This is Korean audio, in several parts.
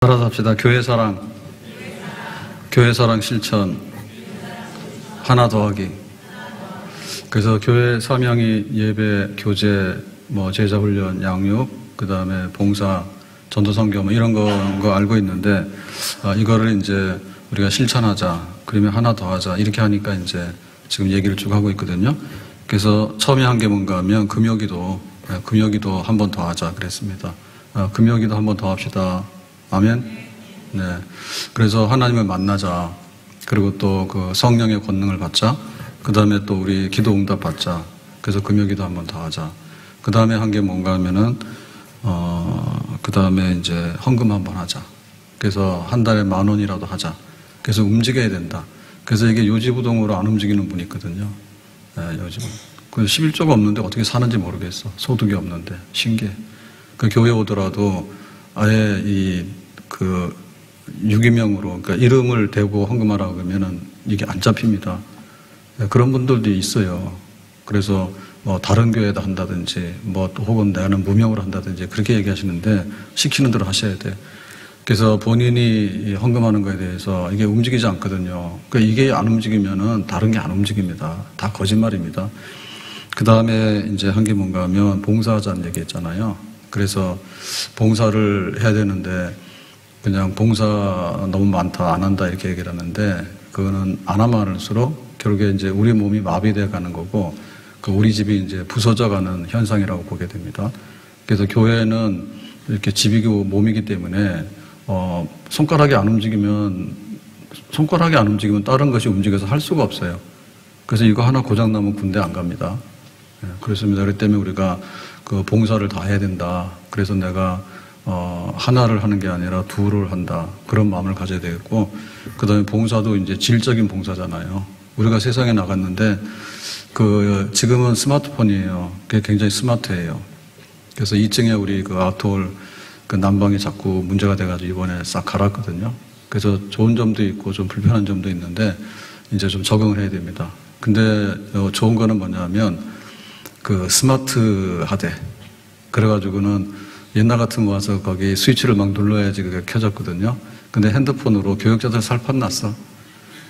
따라서 합시다. 교회 사랑. 교회 사랑 실천. 하나 더하기. 그래서 교회 사명이 예배, 교제, 제자 훈련, 양육, 그 다음에 봉사, 전도선교 이런 거 알고 있는데, 이거를 이제 우리가 실천하자. 그러면 하나 더 하자. 이렇게 하니까 이제 지금 얘기를 쭉 하고 있거든요. 그래서 처음에 한 게 뭔가 하면 금요기도 한 번 더 하자 그랬습니다. 금요기도 한 번 더 합시다. 아멘? 네. 그래서 하나님을 만나자. 그리고 또 그 성령의 권능을 받자. 그 다음에 또 우리 기도 응답 받자. 그래서 금요기도 한 번 더 하자. 그 다음에 한 게 뭔가 하면은, 그 다음에 이제 헌금 한 번 하자. 그래서 한 달에 10,000원이라도 하자. 그래서 움직여야 된다. 그래서 이게 요지부동으로 안 움직이는 분이 있거든요. 네, 요즘. 그 11조가 없는데 어떻게 사는지 모르겠어. 소득이 없는데. 신기해. 그 교회 오더라도 아예 유기명으로, 그러니까 이름을 대고 헌금하라고 그러면은 이게 안 잡힙니다. 네, 그런 분들도 있어요. 그래서 다른 교회에다 한다든지, 혹은 나는 무명으로 한다든지 그렇게 얘기하시는데 시키는 대로 하셔야 돼. 그래서 본인이 헌금하는 거에 대해서 이게 움직이지 않거든요. 그러니까 이게 안 움직이면은 다른 게 안 움직입니다. 다 거짓말입니다. 그 다음에 이제 한 게 뭔가 하면 봉사하자는 얘기 했잖아요. 그래서 봉사를 해야 되는데 그냥 봉사 너무 많다, 안 한다 이렇게 얘기를 하는데 그거는 안 하면 할수록 결국에 이제 우리 몸이 마비돼 가는 거고 우리 집이 이제 부서져 가는 현상이라고 보게 됩니다. 그래서 교회는 이렇게 집이고 몸이기 때문에 손가락이 안 움직이면 다른 것이 움직여서 할 수가 없어요. 그래서 이거 하나 고장나면 군대 안 갑니다. 그렇습니다. 그렇기 때문에 우리가 그 봉사를 다 해야 된다. 그래서 내가 하나를 하는 게 아니라 둘을 한다. 그런 마음을 가져야 되겠고, 그 다음에 봉사도 이제 질적인 봉사잖아요. 우리가 세상에 나갔는데, 지금은 스마트폰이에요. 그게 굉장히 스마트해요. 그래서 2층에 우리 아트홀 난방이 자꾸 문제가 돼가지고 이번에 싹 갈았거든요. 그래서 좋은 점도 있고 좀 불편한 점도 있는데, 이제 좀 적응을 해야 됩니다. 근데 좋은 거는 뭐냐면, 스마트하대. 그래가지고는 옛날 같으면 와서 거기 스위치를 막 눌러야지 그게 켜졌거든요. 근데 핸드폰으로 교역자들 살판 났어.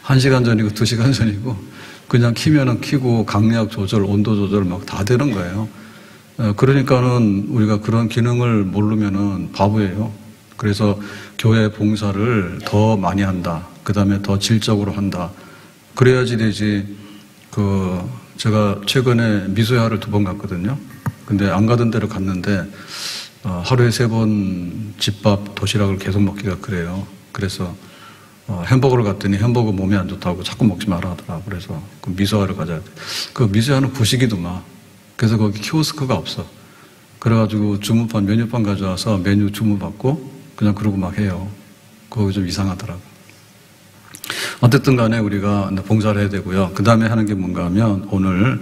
1시간 전이고 2시간 전이고 그냥 키면은 키고 강약 조절, 온도 조절 막 다 되는 거예요. 그러니까는 우리가 그런 기능을 모르면은 바보예요. 그래서 교회 봉사를 더 많이 한다. 그 다음에 더 질적으로 한다. 그래야지 되지. 제가 최근에 미소야를 2번 갔거든요. 근데 안 가던 데로 갔는데 하루에 3번 집밥, 도시락을 계속 먹기가 그래요. 그래서 햄버거를 갔더니 햄버거 몸에 안 좋다고 자꾸 먹지 마라 하더라고. 그래서 미소야를 가자. 미소야는 구식이더만. 그래서 거기 키오스크가 없어. 그래가지고 주문판, 메뉴판 가져와서 메뉴 주문받고 그냥 그러고 막 해요. 그거 좀 이상하더라고. 어쨌든 간에 우리가 봉사를 해야 되고요. 그 다음에 하는 게 뭔가 하면 오늘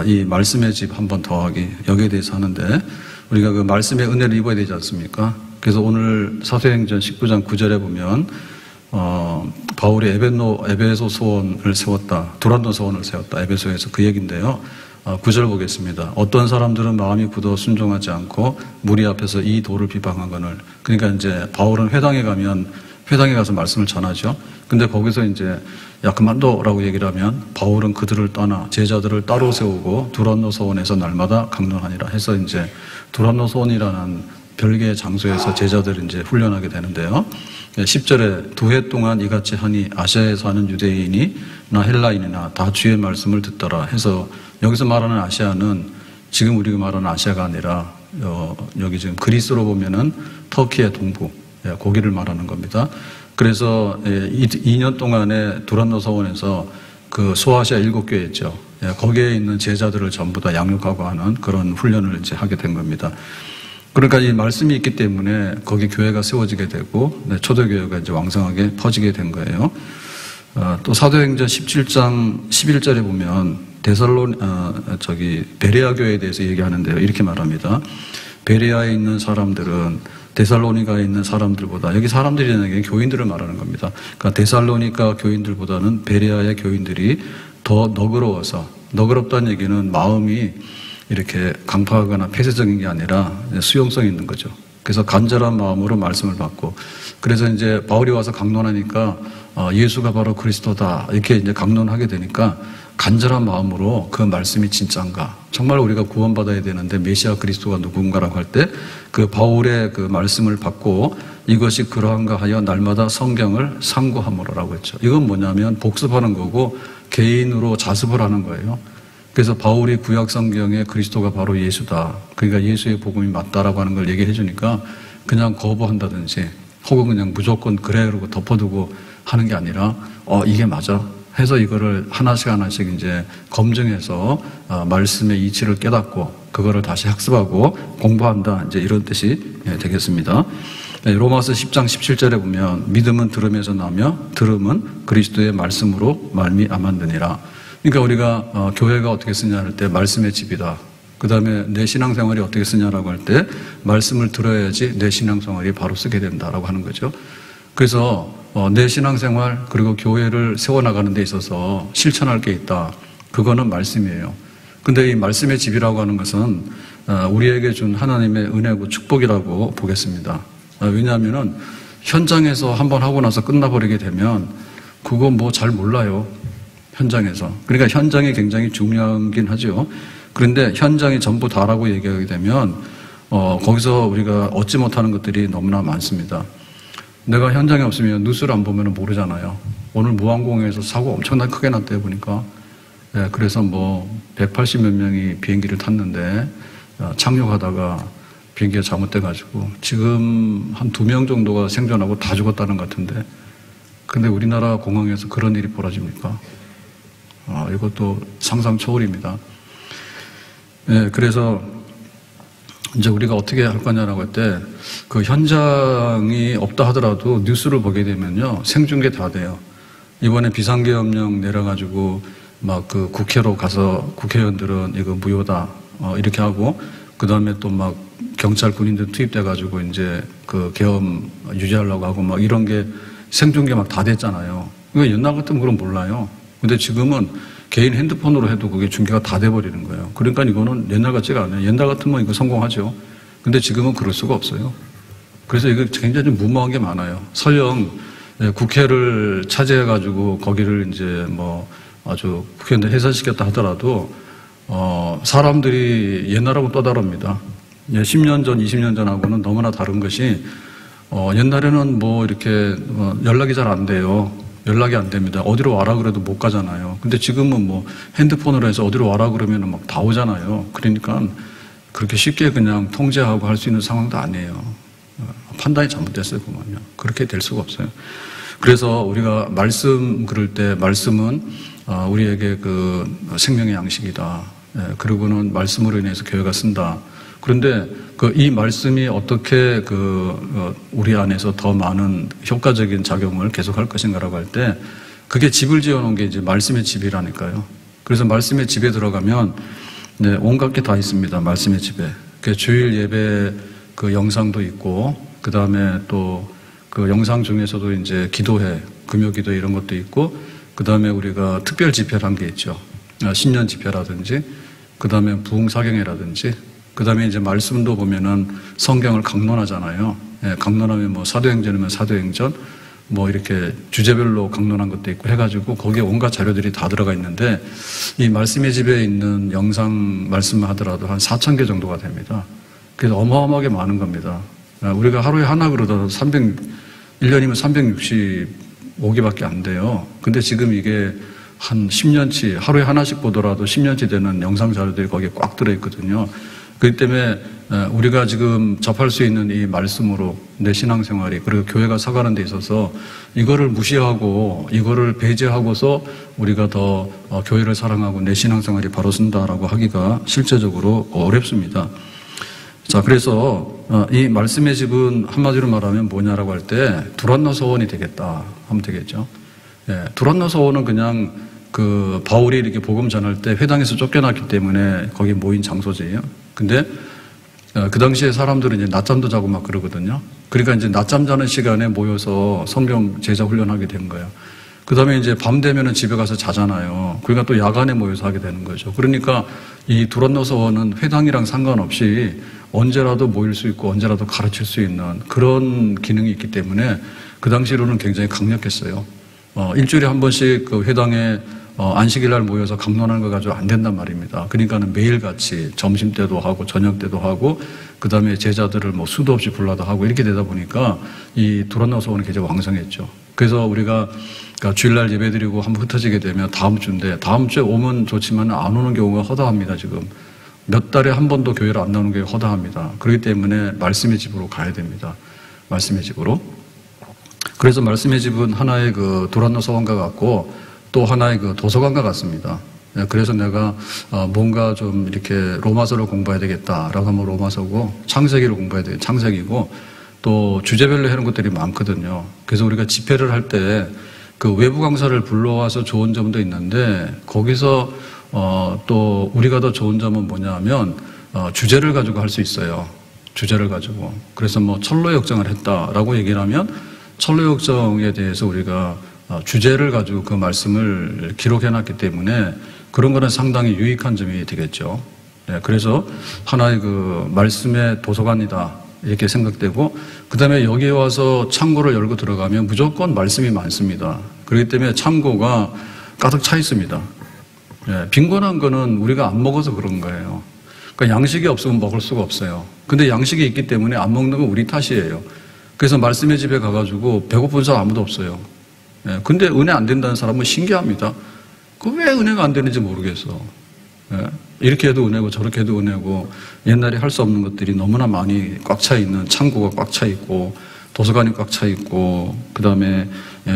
이 말씀의 집 한 번 더 하기, 여기에 대해서 하는데 우리가 그 말씀의 은혜를 입어야 되지 않습니까? 그래서 오늘 사도행전 19장 9절에 보면 바울이 에베소 소원을 세웠다. 두란노 소원을 세웠다. 에베소에서 그 얘기인데요. 9절 보겠습니다. 어떤 사람들은 마음이 굳어 순종하지 않고 무리 앞에서 이 도를 비방하거늘. 그러니까 이제 바울은 회당에 가서 말씀을 전하죠. 근데 거기서 이제 야 그만둬라고 얘기를 하면 바울은 그들을 떠나 제자들을 따로 세우고 두란노 소원에서 날마다 강론하니라 해서 이제 두란노 소원이라는 별개의 장소에서 제자들을 이제 훈련하게 되는데요. 10절에 2해 동안 이같이 하니 아시아에 사는 유대인이나 헬라인이나 다 주의 말씀을 듣더라 해서 여기서 말하는 아시아는 지금 우리가 말하는 아시아가 아니라 여기 지금 그리스로 보면은 터키의 동부 거기를 말하는 겁니다. 그래서 2년 동안에 두란노 서원에서 소아시아 7교회 있죠. 거기에 있는 제자들을 전부 다 양육하고 하는 그런 훈련을 이제 하게 된 겁니다. 그러니까 이 말씀이 있기 때문에 거기 교회가 세워지게 되고 초대교회가 이제 왕성하게 퍼지게 된 거예요. 또 사도행전 17장 11절에 보면 베레아 교회에 대해서 얘기하는데요. 이렇게 말합니다. 베레아에 있는 사람들은 데살로니가에 있는 사람들보다, 여기 사람들이라는 게 교인들을 말하는 겁니다. 그러니까 데살로니가 교인들보다는 베레아의 교인들이 더 너그러워서, 너그럽다는 얘기는 마음이 이렇게 강팍하거나 폐쇄적인 게 아니라 수용성이 있는 거죠. 그래서 간절한 마음으로 말씀을 받고, 그래서 이제 바울이 와서 강론하니까 예수가 바로 그리스도다 이렇게 이제 강론하게 되니까 간절한 마음으로 그 말씀이 진짜인가, 정말 우리가 구원받아야 되는데 메시아 그리스도가 누군가라고 할 때 그 바울의 그 말씀을 받고 이것이 그러한가 하여 날마다 성경을 상고함으로라고 했죠. 이건 뭐냐면 복습하는 거고 개인으로 자습을 하는 거예요. 그래서 바울이 구약 성경에 그리스도가 바로 예수다, 그러니까 예수의 복음이 맞다라고 하는 걸 얘기해 주니까 그냥 거부한다든지 혹은 그냥 무조건 그래 그러고 덮어두고 하는 게 아니라 이게 맞아 해서 이거를 하나씩 하나씩 이제 검증해서 말씀의 이치를 깨닫고 그거를 다시 학습하고 공부한다, 이제 이런 뜻이 되겠습니다. 로마서 10장 17절에 보면 믿음은 들음에서 나며 들음은 그리스도의 말씀으로 말미암았느니라. 그러니까 우리가 교회가 어떻게 쓰냐 할 때 말씀의 집이다. 그 다음에 내 신앙생활이 어떻게 쓰냐라고 할 때 말씀을 들어야지 내 신앙생활이 바로 쓰게 된다라고 하는 거죠. 그래서 내 신앙생활 그리고 교회를 세워나가는 데 있어서 실천할 게 있다. 그거는 말씀이에요. 근데 이 말씀의 집이라고 하는 것은 우리에게 준 하나님의 은혜고 축복이라고 보겠습니다. 왜냐하면은 현장에서 한번 하고 나서 끝나버리게 되면 그거 뭐 잘 몰라요. 현장에서. 그러니까 현장이 굉장히 중요하긴 하죠. 그런데 현장이 전부 다라고 얘기하게 되면 거기서 우리가 얻지 못하는 것들이 너무나 많습니다. 내가 현장에 없으면 뉴스를 안 보면 모르잖아요. 오늘 무항공에서 사고 엄청나게 크게 났대요, 보니까. 그래서 뭐 180몇 명이 비행기를 탔는데 착륙하다가 비행기가 잘못돼가지고 지금 한 2명 정도가 생존하고 다 죽었다는 것 같은데, 근데 우리나라 공항에서 그런 일이 벌어집니까? 이것도 상상 초월입니다. 그래서 이제 우리가 어떻게 할 거냐라고 할 때 그 현장이 없다 하더라도 뉴스를 보게 되면요, 생중계 다 돼요. 이번에 비상계엄령 내려가지고 막 그 국회로 가서 국회의원들은 이거 무효다 이렇게 하고, 그 다음에 또 막 경찰 군인들 투입돼가지고 이제 그 계엄 유지하려고 하고 막 이런 게 생중계 막 다 됐잖아요. 이거 옛날 같으면 그건 몰라요. 근데 지금은 개인 핸드폰으로 해도 그게 중계가 다 돼버리는 거예요. 그러니까 이거는 옛날 같지가 않아요. 옛날 같으면 이거 성공하죠. 근데 지금은 그럴 수가 없어요. 그래서 이거 굉장히 좀 무모한 게 많아요. 설령 국회를 차지해가지고 거기를 이제 뭐 아주 국회의원들 해산시켰다 하더라도 사람들이 옛날하고 또 다릅니다. 10년 전, 20년 전하고는 너무나 다른 것이 옛날에는 뭐 이렇게 연락이 잘 안 돼요. 연락이 안 됩니다. 어디로 와라 그래도 못 가잖아요. 근데 지금은 뭐 핸드폰으로 해서 어디로 와라 그러면 막 다 오잖아요. 그러니까 그렇게 쉽게 그냥 통제하고 할 수 있는 상황도 아니에요. 판단이 잘못됐어요, 보면요. 그렇게 될 수가 없어요. 그래서 우리가 말씀 그럴 때 말씀은 우리에게 그 생명의 양식이다. 그리고는 말씀으로 인해서 교회가 쓴다. 그런데 이 말씀이 어떻게 우리 안에서 더 많은 효과적인 작용을 계속할 것인가라고 할 때 그게 집을 지어놓은 게 이제 말씀의 집이라니까요. 그래서 말씀의 집에 들어가면 온갖 게 다 있습니다. 말씀의 집에. 그 주일 예배 그 영상도 있고, 그 다음에 또 그 영상 중에서도 이제 기도회, 금요 기도 이런 것도 있고, 그 다음에 우리가 특별 집회란 게 있죠. 신년 집회라든지, 그 다음에 부흥사경회라든지, 그 다음에 이제 말씀도 보면은 성경을 강론하잖아요. 강론하면 뭐 사도행전이면 사도행전, 뭐 이렇게 주제별로 강론한 것도 있고 해가지고 거기에 온갖 자료들이 다 들어가 있는데, 이 말씀의 집에 있는 영상 말씀만 하더라도 한 4,000개 정도가 됩니다. 그래서 어마어마하게 많은 겁니다. 우리가 하루에 하나 그러더라도 1년이면 365개밖에 안 돼요. 근데 지금 이게 한 10년치, 하루에 하나씩 보더라도 10년치 되는 영상 자료들이 거기에 꽉 들어있거든요. 그렇기 때문에 우리가 지금 접할 수 있는 이 말씀으로 내 신앙생활이, 그리고 교회가 서가는 데 있어서 이거를 무시하고 이거를 배제하고서 우리가 더 교회를 사랑하고 내 신앙생활이 바로 쓴다라고 하기가 실제적으로 어렵습니다. 자, 그래서 이 말씀의 집은 한마디로 말하면 뭐냐라고 할 때 두란노 서원이 되겠다 하면 되겠죠. 두란노 서원은 그냥 그 바울이 이렇게 복음 전할 때 회당에서 쫓겨났기 때문에 거기 모인 장소지예요. 근데 그 당시에 사람들은 이제 낮잠도 자고 막 그러거든요. 그러니까 이제 낮잠 자는 시간에 모여서 성경 제자 훈련하게 된 거예요. 그 다음에 이제 밤 되면은 집에 가서 자잖아요. 그러니까 또 야간에 모여서 하게 되는 거죠. 그러니까 이 두란노 서원은 회당이랑 상관없이 언제라도 모일 수 있고 언제라도 가르칠 수 있는 그런 기능이 있기 때문에 그 당시로는 굉장히 강력했어요. 일주일에 한 번씩 그 회당에 안식일 날 모여서 강론하는 거 가지고 안 된단 말입니다. 그러니까는 매일같이 점심 때도 하고 저녁 때도 하고 그 다음에 제자들을 뭐 수도 없이 불러다 하고 이렇게 되다 보니까 이 도란노 소원이 굉장히 왕성했죠. 그래서 우리가 그러니까 주일날 예배드리고 한번 흩어지게 되면 다음 주인데 다음 주에 오면 좋지만 안 오는 경우가 허다합니다. 지금 몇 달에 한 번도 교회를 안 나오는 게 허다합니다. 그렇기 때문에 말씀의 집으로 가야 됩니다. 말씀의 집으로. 그래서 말씀의 집은 하나의 그 도란노 소원과 같고 또 하나의 그 도서관과 같습니다. 그래서 내가 뭔가 좀 이렇게 로마서를 공부해야 되겠다라고 하면 로마서고 창세기를 공부해야 되겠다. 창세기고 또 주제별로 해놓은 것들이 많거든요. 그래서 우리가 집회를 할 때 그 외부 강사를 불러와서 좋은 점도 있는데 거기서 또 우리가 더 좋은 점은 뭐냐면 주제를 가지고 할 수 있어요. 주제를 가지고. 그래서 뭐 철로 역정을 했다라고 얘기를 하면 철로 역정에 대해서 우리가 주제를 가지고 그 말씀을 기록해놨기 때문에 그런 거는 상당히 유익한 점이 되겠죠. 네, 그래서 하나의 그 말씀의 도서관이다 이렇게 생각되고 그 다음에 여기에 와서 창고를 열고 들어가면 무조건 말씀이 많습니다. 그렇기 때문에 창고가 가득 차 있습니다. 네, 빈곤한 거는 우리가 안 먹어서 그런 거예요. 그러니까 양식이 없으면 먹을 수가 없어요. 근데 양식이 있기 때문에 안 먹는 건 우리 탓이에요. 그래서 말씀의 집에 가가지고 배고픈 사람 아무도 없어요. 예, 근데 은혜 안 된다는 사람은 신기합니다. 그 왜 은혜가 안 되는지 모르겠어. 예, 이렇게 해도 은혜고 저렇게 해도 은혜고 옛날에 할 수 없는 것들이 너무나 많이 꽉 차 있는 창고가 꽉 차 있고 도서관이 꽉 차 있고 그 다음에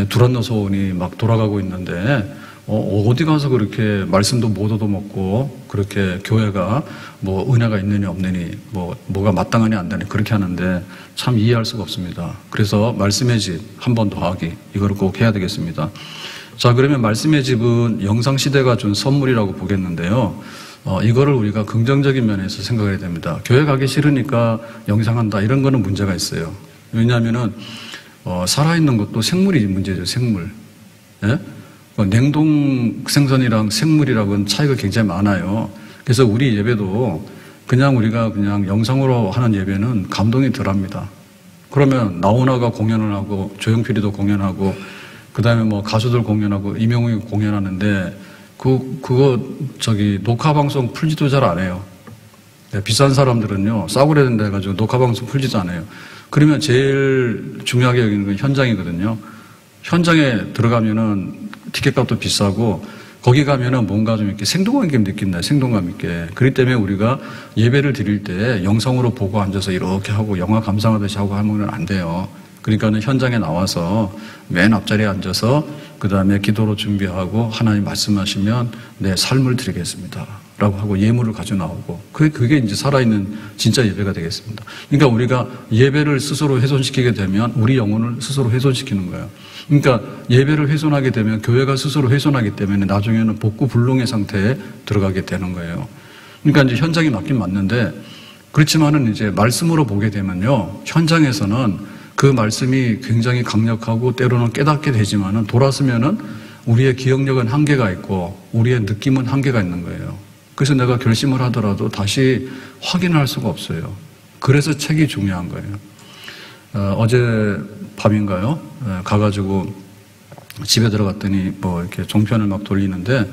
두란노 소원이 막 돌아가고 있는데 어디 가서 그렇게 말씀도 못 얻어먹고 그렇게 교회가 뭐 은혜가 있느니 없느니 뭐가 마땅하니 안 되니 그렇게 하는데 참 이해할 수가 없습니다. 그래서 말씀의 집 한 번 더하기 이거를 꼭 해야 되겠습니다. 자, 그러면 말씀의 집은 영상시대가 준 선물이라고 보겠는데요. 이거를 우리가 긍정적인 면에서 생각해야 됩니다. 교회 가기 싫으니까 영상한다 이런 거는 문제가 있어요. 왜냐하면은 살아있는 것도 생물이 문제죠. 생물. 예? 냉동 생선이랑 생물이랑은 차이가 굉장히 많아요. 그래서 우리 예배도 그냥 우리가 그냥 영상으로 하는 예배는 감동이 덜합니다. 그러면 나훈아가 공연을 하고 조용필이도 공연하고 그 다음에 뭐 가수들 공연하고 이명웅이 공연하는데 그거 녹화방송 풀지도 잘 안 해요. 비싼 사람들은요 싸구려 된다 해가지고 녹화방송 풀지도 않아요. 그러면 제일 중요하게 여기는 건 현장이거든요. 현장에 들어가면은 티켓값도 비싸고 거기 가면은 뭔가 좀 이렇게 생동감 있게 느낀다. 생동감 있게. 그렇기 때문에 우리가 예배를 드릴 때 영상으로 보고 앉아서 이렇게 하고 영화 감상하듯이 하고 하면 안 돼요. 그러니까는 현장에 나와서 맨 앞자리에 앉아서 그 다음에 기도로 준비하고 하나님 말씀하시면 내 삶을 드리겠습니다. 라고 하고 예물을 가져 나오고 그게 이제 살아있는 진짜 예배가 되겠습니다. 그러니까 우리가 예배를 스스로 훼손시키게 되면 우리 영혼을 스스로 훼손시키는 거예요. 그러니까 예배를 훼손하게 되면 교회가 스스로 훼손하기 때문에 나중에는 복구불능의 상태에 들어가게 되는 거예요. 그러니까 이제 현장이 맞긴 맞는데 그렇지만은 이제 말씀으로 보게 되면요. 현장에서는 그 말씀이 굉장히 강력하고 때로는 깨닫게 되지만은 돌아서면은 우리의 기억력은 한계가 있고 우리의 느낌은 한계가 있는 거예요. 그래서 내가 결심을 하더라도 다시 확인할 수가 없어요. 그래서 책이 중요한 거예요. 어제 밤인가요? 가가지고 집에 들어갔더니 뭐 이렇게 종편을 막 돌리는데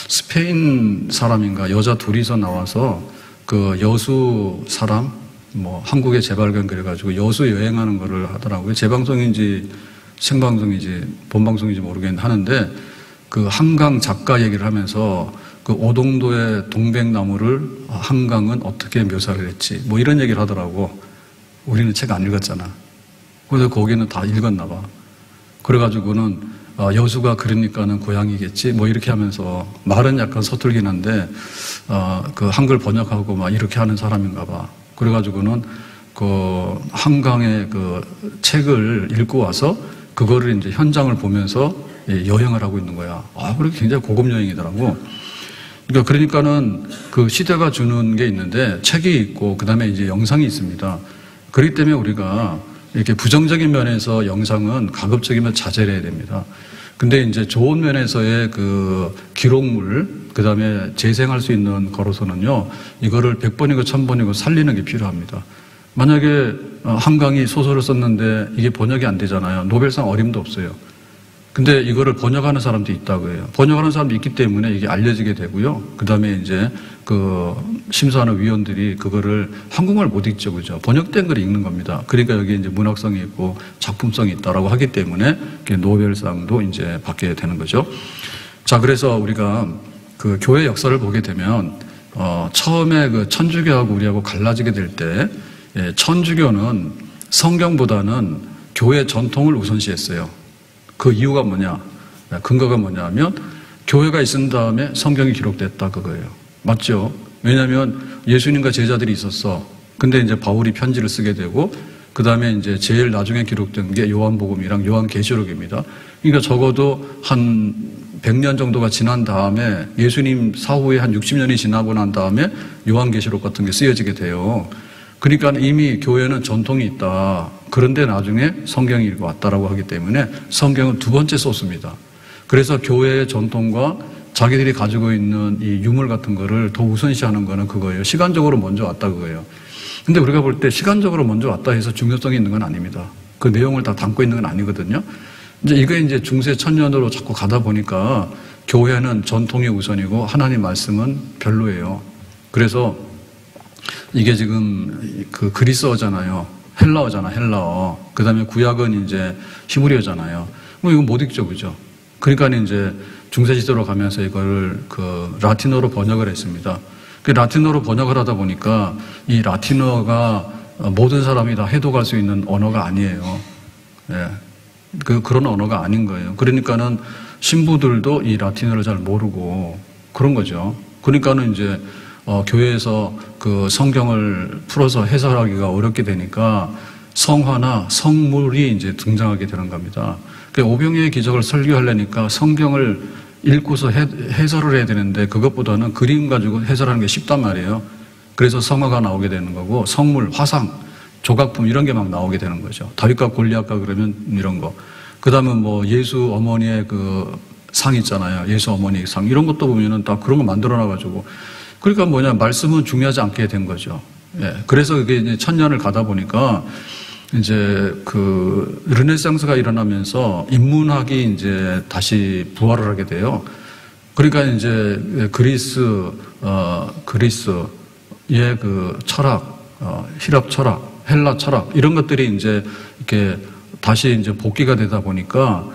스페인 사람인가 여자 둘이서 나와서 그 여수 사람 뭐 한국의 재발견 그래가지고 여수 여행하는 거를 하더라고요. 재방송인지 생방송인지 본방송인지 모르겠는데 하는데 그 한강 작가 얘기를 하면서 그 오동도의 동백나무를 한강은 어떻게 묘사를 했지 뭐 이런 얘기를 하더라고. 우리는 책 안 읽었잖아. 그래서 거기는 다 읽었나 봐. 그래가지고는 여수가 그러니까는 고향이겠지 뭐 이렇게 하면서 말은 약간 서툴긴 한데 그 한글 번역하고 막 이렇게 하는 사람인가 봐. 그래가지고는 그 한강의 그 책을 읽고 와서 그거를 이제 현장을 보면서 여행을 하고 있는 거야. 그렇게 굉장히 고급 여행이더라고. 그러니까는 그 시대가 주는 게 있는데 책이 있고 그 다음에 이제 영상이 있습니다. 그렇기 때문에 우리가 이렇게 부정적인 면에서 영상은 가급적이면 자제를 해야 됩니다. 근데 이제 좋은 면에서의 그 기록물, 그 다음에 재생할 수 있는 거로서는요, 이거를 100번이고 1000번이고 살리는 게 필요합니다. 만약에 한강이 소설을 썼는데 이게 번역이 안 되잖아요. 노벨상 어림도 없어요. 근데 이거를 번역하는 사람도 있다고 해요. 번역하는 사람도 있기 때문에 이게 알려지게 되고요. 그 다음에 이제 그 심사하는 위원들이 그거를 한국말 못 읽죠, 그죠? 번역된 걸 읽는 겁니다. 그러니까 여기 이제 문학성이 있고 작품성이 있다라고 하기 때문에 노벨상도 이제 받게 되는 거죠. 자, 그래서 우리가 그 교회 역사를 보게 되면, 처음에 그 천주교하고 우리하고 갈라지게 될 때, 천주교는 성경보다는 교회 전통을 우선시했어요. 그 이유가 뭐냐? 근거가 뭐냐 하면 교회가 있은 다음에 성경이 기록됐다 그거예요. 맞죠? 왜냐하면 예수님과 제자들이 있었어. 근데 이제 바울이 편지를 쓰게 되고 그 다음에 이제 제일 나중에 기록된 게 요한복음이랑 요한계시록입니다. 그러니까 적어도 한 100년 정도가 지난 다음에 예수님 사후에 한 60년이 지나고 난 다음에 요한계시록 같은 게 쓰여지게 돼요. 그러니까 이미 교회는 전통이 있다. 그런데 나중에 성경이 읽어 왔다라고 하기 때문에 성경은 두 번째 소스입니다. 그래서 교회의 전통과 자기들이 가지고 있는 이 유물 같은 거를 더 우선시하는 거는 그거예요. 시간적으로 먼저 왔다 그거예요. 근데 우리가 볼 때 시간적으로 먼저 왔다 해서 중요성이 있는 건 아닙니다. 그 내용을 다 담고 있는 건 아니거든요. 이게 이제 중세 천년으로 자꾸 가다 보니까 교회는 전통이 우선이고 하나님 말씀은 별로예요. 그래서 이게 지금 그 그리스어잖아요. 헬라어잖아, 헬라어. 그 다음에 구약은 이제 히브리어잖아요. 뭐 이거 못 읽죠, 그죠? 그러니까 이제 중세시대로 가면서 이걸 그 라틴어로 번역을 했습니다. 그 라틴어로 번역을 하다 보니까 이 라틴어가 모든 사람이 다 해독할 수 있는 언어가 아니에요. 예. 그런 언어가 아닌 거예요. 그러니까는 신부들도 이 라틴어를 잘 모르고 그런 거죠. 그러니까는 이제 교회에서 그 성경을 풀어서 해설하기가 어렵게 되니까 성화나 성물이 이제 등장하게 되는 겁니다. 오병이의 기적을 설교하려니까 성경을 읽고서 해설을 해야 되는데 그것보다는 그림 가지고 해설하는 게 쉽단 말이에요. 그래서 성화가 나오게 되는 거고 성물, 화상, 조각품 이런 게 막 나오게 되는 거죠. 다윗과 골리앗과 그러면 이런 거. 그 다음에 뭐 예수 어머니의 그 상 있잖아요. 예수 어머니 상 이런 것도 보면은 다 그런 거 만들어놔가지고 그러니까 뭐냐 말씀은 중요하지 않게 된 거죠. 예. 그래서 그게 이제 천년을 가다 보니까 이제 그 르네상스가 일어나면서 인문학이 이제 다시 부활을 하게 돼요. 그러니까 이제 그리스의 그 철학, 히랍 철학, 헬라 철학 이런 것들이 이제 이렇게 다시 이제 복귀가 되다 보니까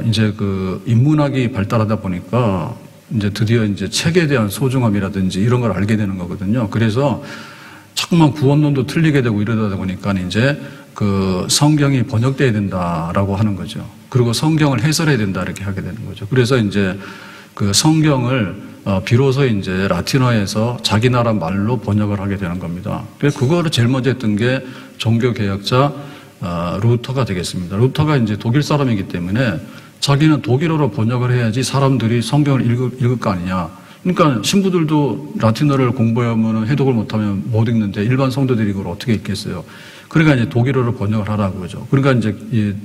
이제 그 인문학이 발달하다 보니까 이제 드디어 이제 책에 대한 소중함이라든지 이런 걸 알게 되는 거거든요. 그래서 자꾸만 구원론도 틀리게 되고 이러다 보니까 이제 그 성경이 번역돼야 된다라고 하는 거죠. 그리고 성경을 해설해야 된다 이렇게 하게 되는 거죠. 그래서 이제 그 성경을 비로소 이제 라틴어에서 자기 나라 말로 번역을 하게 되는 겁니다. 그래서 그거를 제일 먼저 했던 게 종교개혁자 루터가 되겠습니다. 루터가 이제 독일 사람이기 때문에 자기는 독일어로 번역을 해야지 사람들이 성경을 읽을 거 아니냐. 그러니까 신부들도 라틴어를 공부하면 해독을 못하면 못 읽는데 일반 성도들이 이걸 어떻게 읽겠어요. 그러니까 이제 독일어로 번역을 하라고 그러죠. 그러니까 이제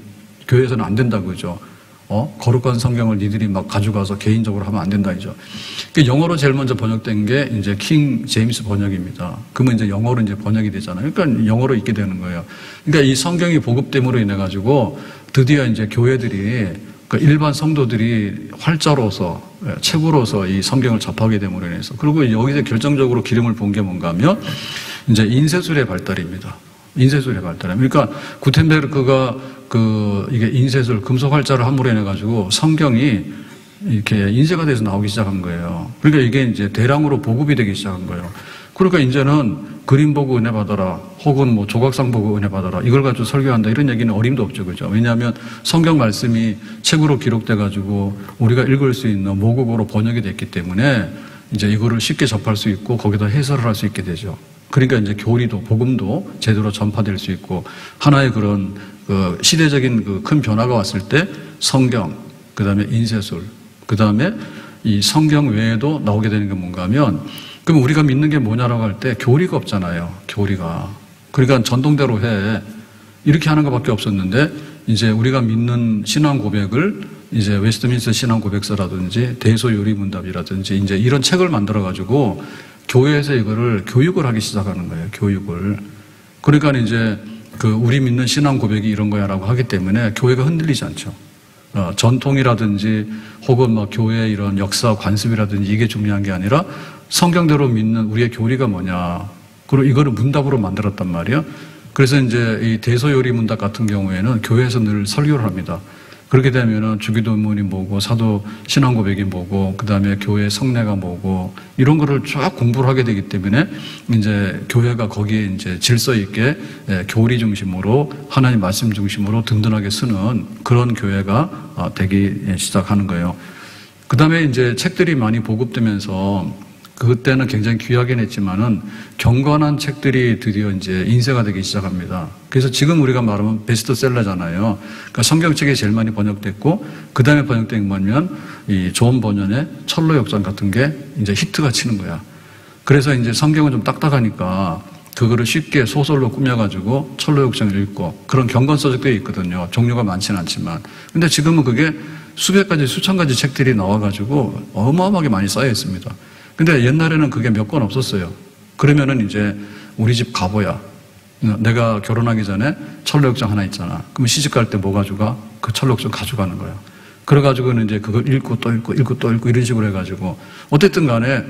교회에서는 안 된다고 그러죠. 거룩한 성경을 니들이 막 가져가서 개인적으로 하면 안 된다 이죠. 그러니까 영어로 제일 먼저 번역된 게 이제 킹 제임스 번역입니다. 그러면 이제 영어로 이제 번역이 되잖아요. 그러니까 영어로 읽게 되는 거예요. 그러니까 이 성경이 보급됨으로 인해 가지고 드디어 이제 교회들이 그 일반 성도들이 활자로서 책으로서 이 성경을 접하게 됨으로 인해서 그리고 여기서 결정적으로 기름을 본 게 뭔가 하면 이제 인쇄술의 발달입니다. 인쇄술의 발달. 그러니까 구텐베르크가 이게 인쇄술, 금속 활자를 함으로 인해 가지고 성경이 이렇게 인쇄가 돼서 나오기 시작한 거예요. 그러니까 이게 이제 대량으로 보급이 되기 시작한 거예요. 그러니까 이제는 그림 보고 은혜 받아라, 혹은 뭐 조각상 보고 은혜 받아라, 이걸 가지고 설교한다 이런 얘기는 어림도 없죠, 그죠? 왜냐하면 성경 말씀이 책으로 기록돼 가지고 우리가 읽을 수 있는 모국어로 번역이 됐기 때문에 이제 이거를 쉽게 접할 수 있고 거기다 해설을 할 수 있게 되죠. 그러니까 이제 교리도 복음도 제대로 전파될 수 있고 하나의 그런 그 시대적인 그 큰 변화가 왔을 때 성경, 그 다음에 인쇄술, 그 다음에 이 성경 외에도 나오게 되는 게 뭔가 하면 그럼 우리가 믿는 게 뭐냐라고 할 때 교리가 없잖아요. 교리가. 그러니까 전통대로 해. 이렇게 하는 것밖에 없었는데 이제 우리가 믿는 신앙 고백을 이제 웨스트민스터 신앙 고백서라든지 대소요리문답이라든지 이제 이런 책을 만들어 가지고 교회에서 이거를 교육을 하기 시작하는 거예요. 교육을. 그러니까 이제 그 우리 믿는 신앙 고백이 이런 거야라고 하기 때문에 교회가 흔들리지 않죠. 전통이라든지 혹은 막 교회의 이런 역사 관습이라든지 이게 중요한 게 아니라 성경대로 믿는 우리의 교리가 뭐냐. 그리고 이거를 문답으로 만들었단 말이에요. 그래서 이제 이 대소요리 문답 같은 경우에는 교회에서 늘 설교를 합니다. 그렇게 되면은 주기도문이 뭐고 사도 신앙 고백이 뭐고 그다음에 교회 성례가 뭐고 이런 거를 쫙 공부를 하게 되기 때문에 이제 교회가 거기에 이제 질서 있게 교리 중심으로 하나님 말씀 중심으로 든든하게 쓰는 그런 교회가 되기 시작하는 거예요. 그다음에 이제 책들이 많이 보급되면서 그때는 굉장히 귀하긴 했지만은 경건한 책들이 드디어 이제 인쇄가 되기 시작합니다. 그래서 지금 우리가 말하면 베스트셀러잖아요. 그러니까 성경책이 제일 많이 번역됐고, 그 다음에 번역된 거면 이 좋은 번연의 철로역전 같은 게 이제 히트가 치는 거야. 그래서 이제 성경은 좀 딱딱하니까 그거를 쉽게 소설로 꾸며가지고 철로역전을 읽고 그런 경건서적들이 있거든요. 종류가 많지는 않지만. 근데 지금은 그게 수백 가지, 수천 가지 책들이 나와가지고 어마어마하게 많이 쌓여 있습니다. 근데 옛날에는 그게 몇 권 없었어요. 그러면은 이제 우리 집 가보야. 내가 결혼하기 전에 철로역정 하나 있잖아. 그럼 시집 갈 때 뭐 가져가? 그 철로역정 가져가는 거예요. 그래가지고는 이제 그걸 읽고 또 읽고 읽고 또 읽고 이런 식으로 해가지고 어쨌든 간에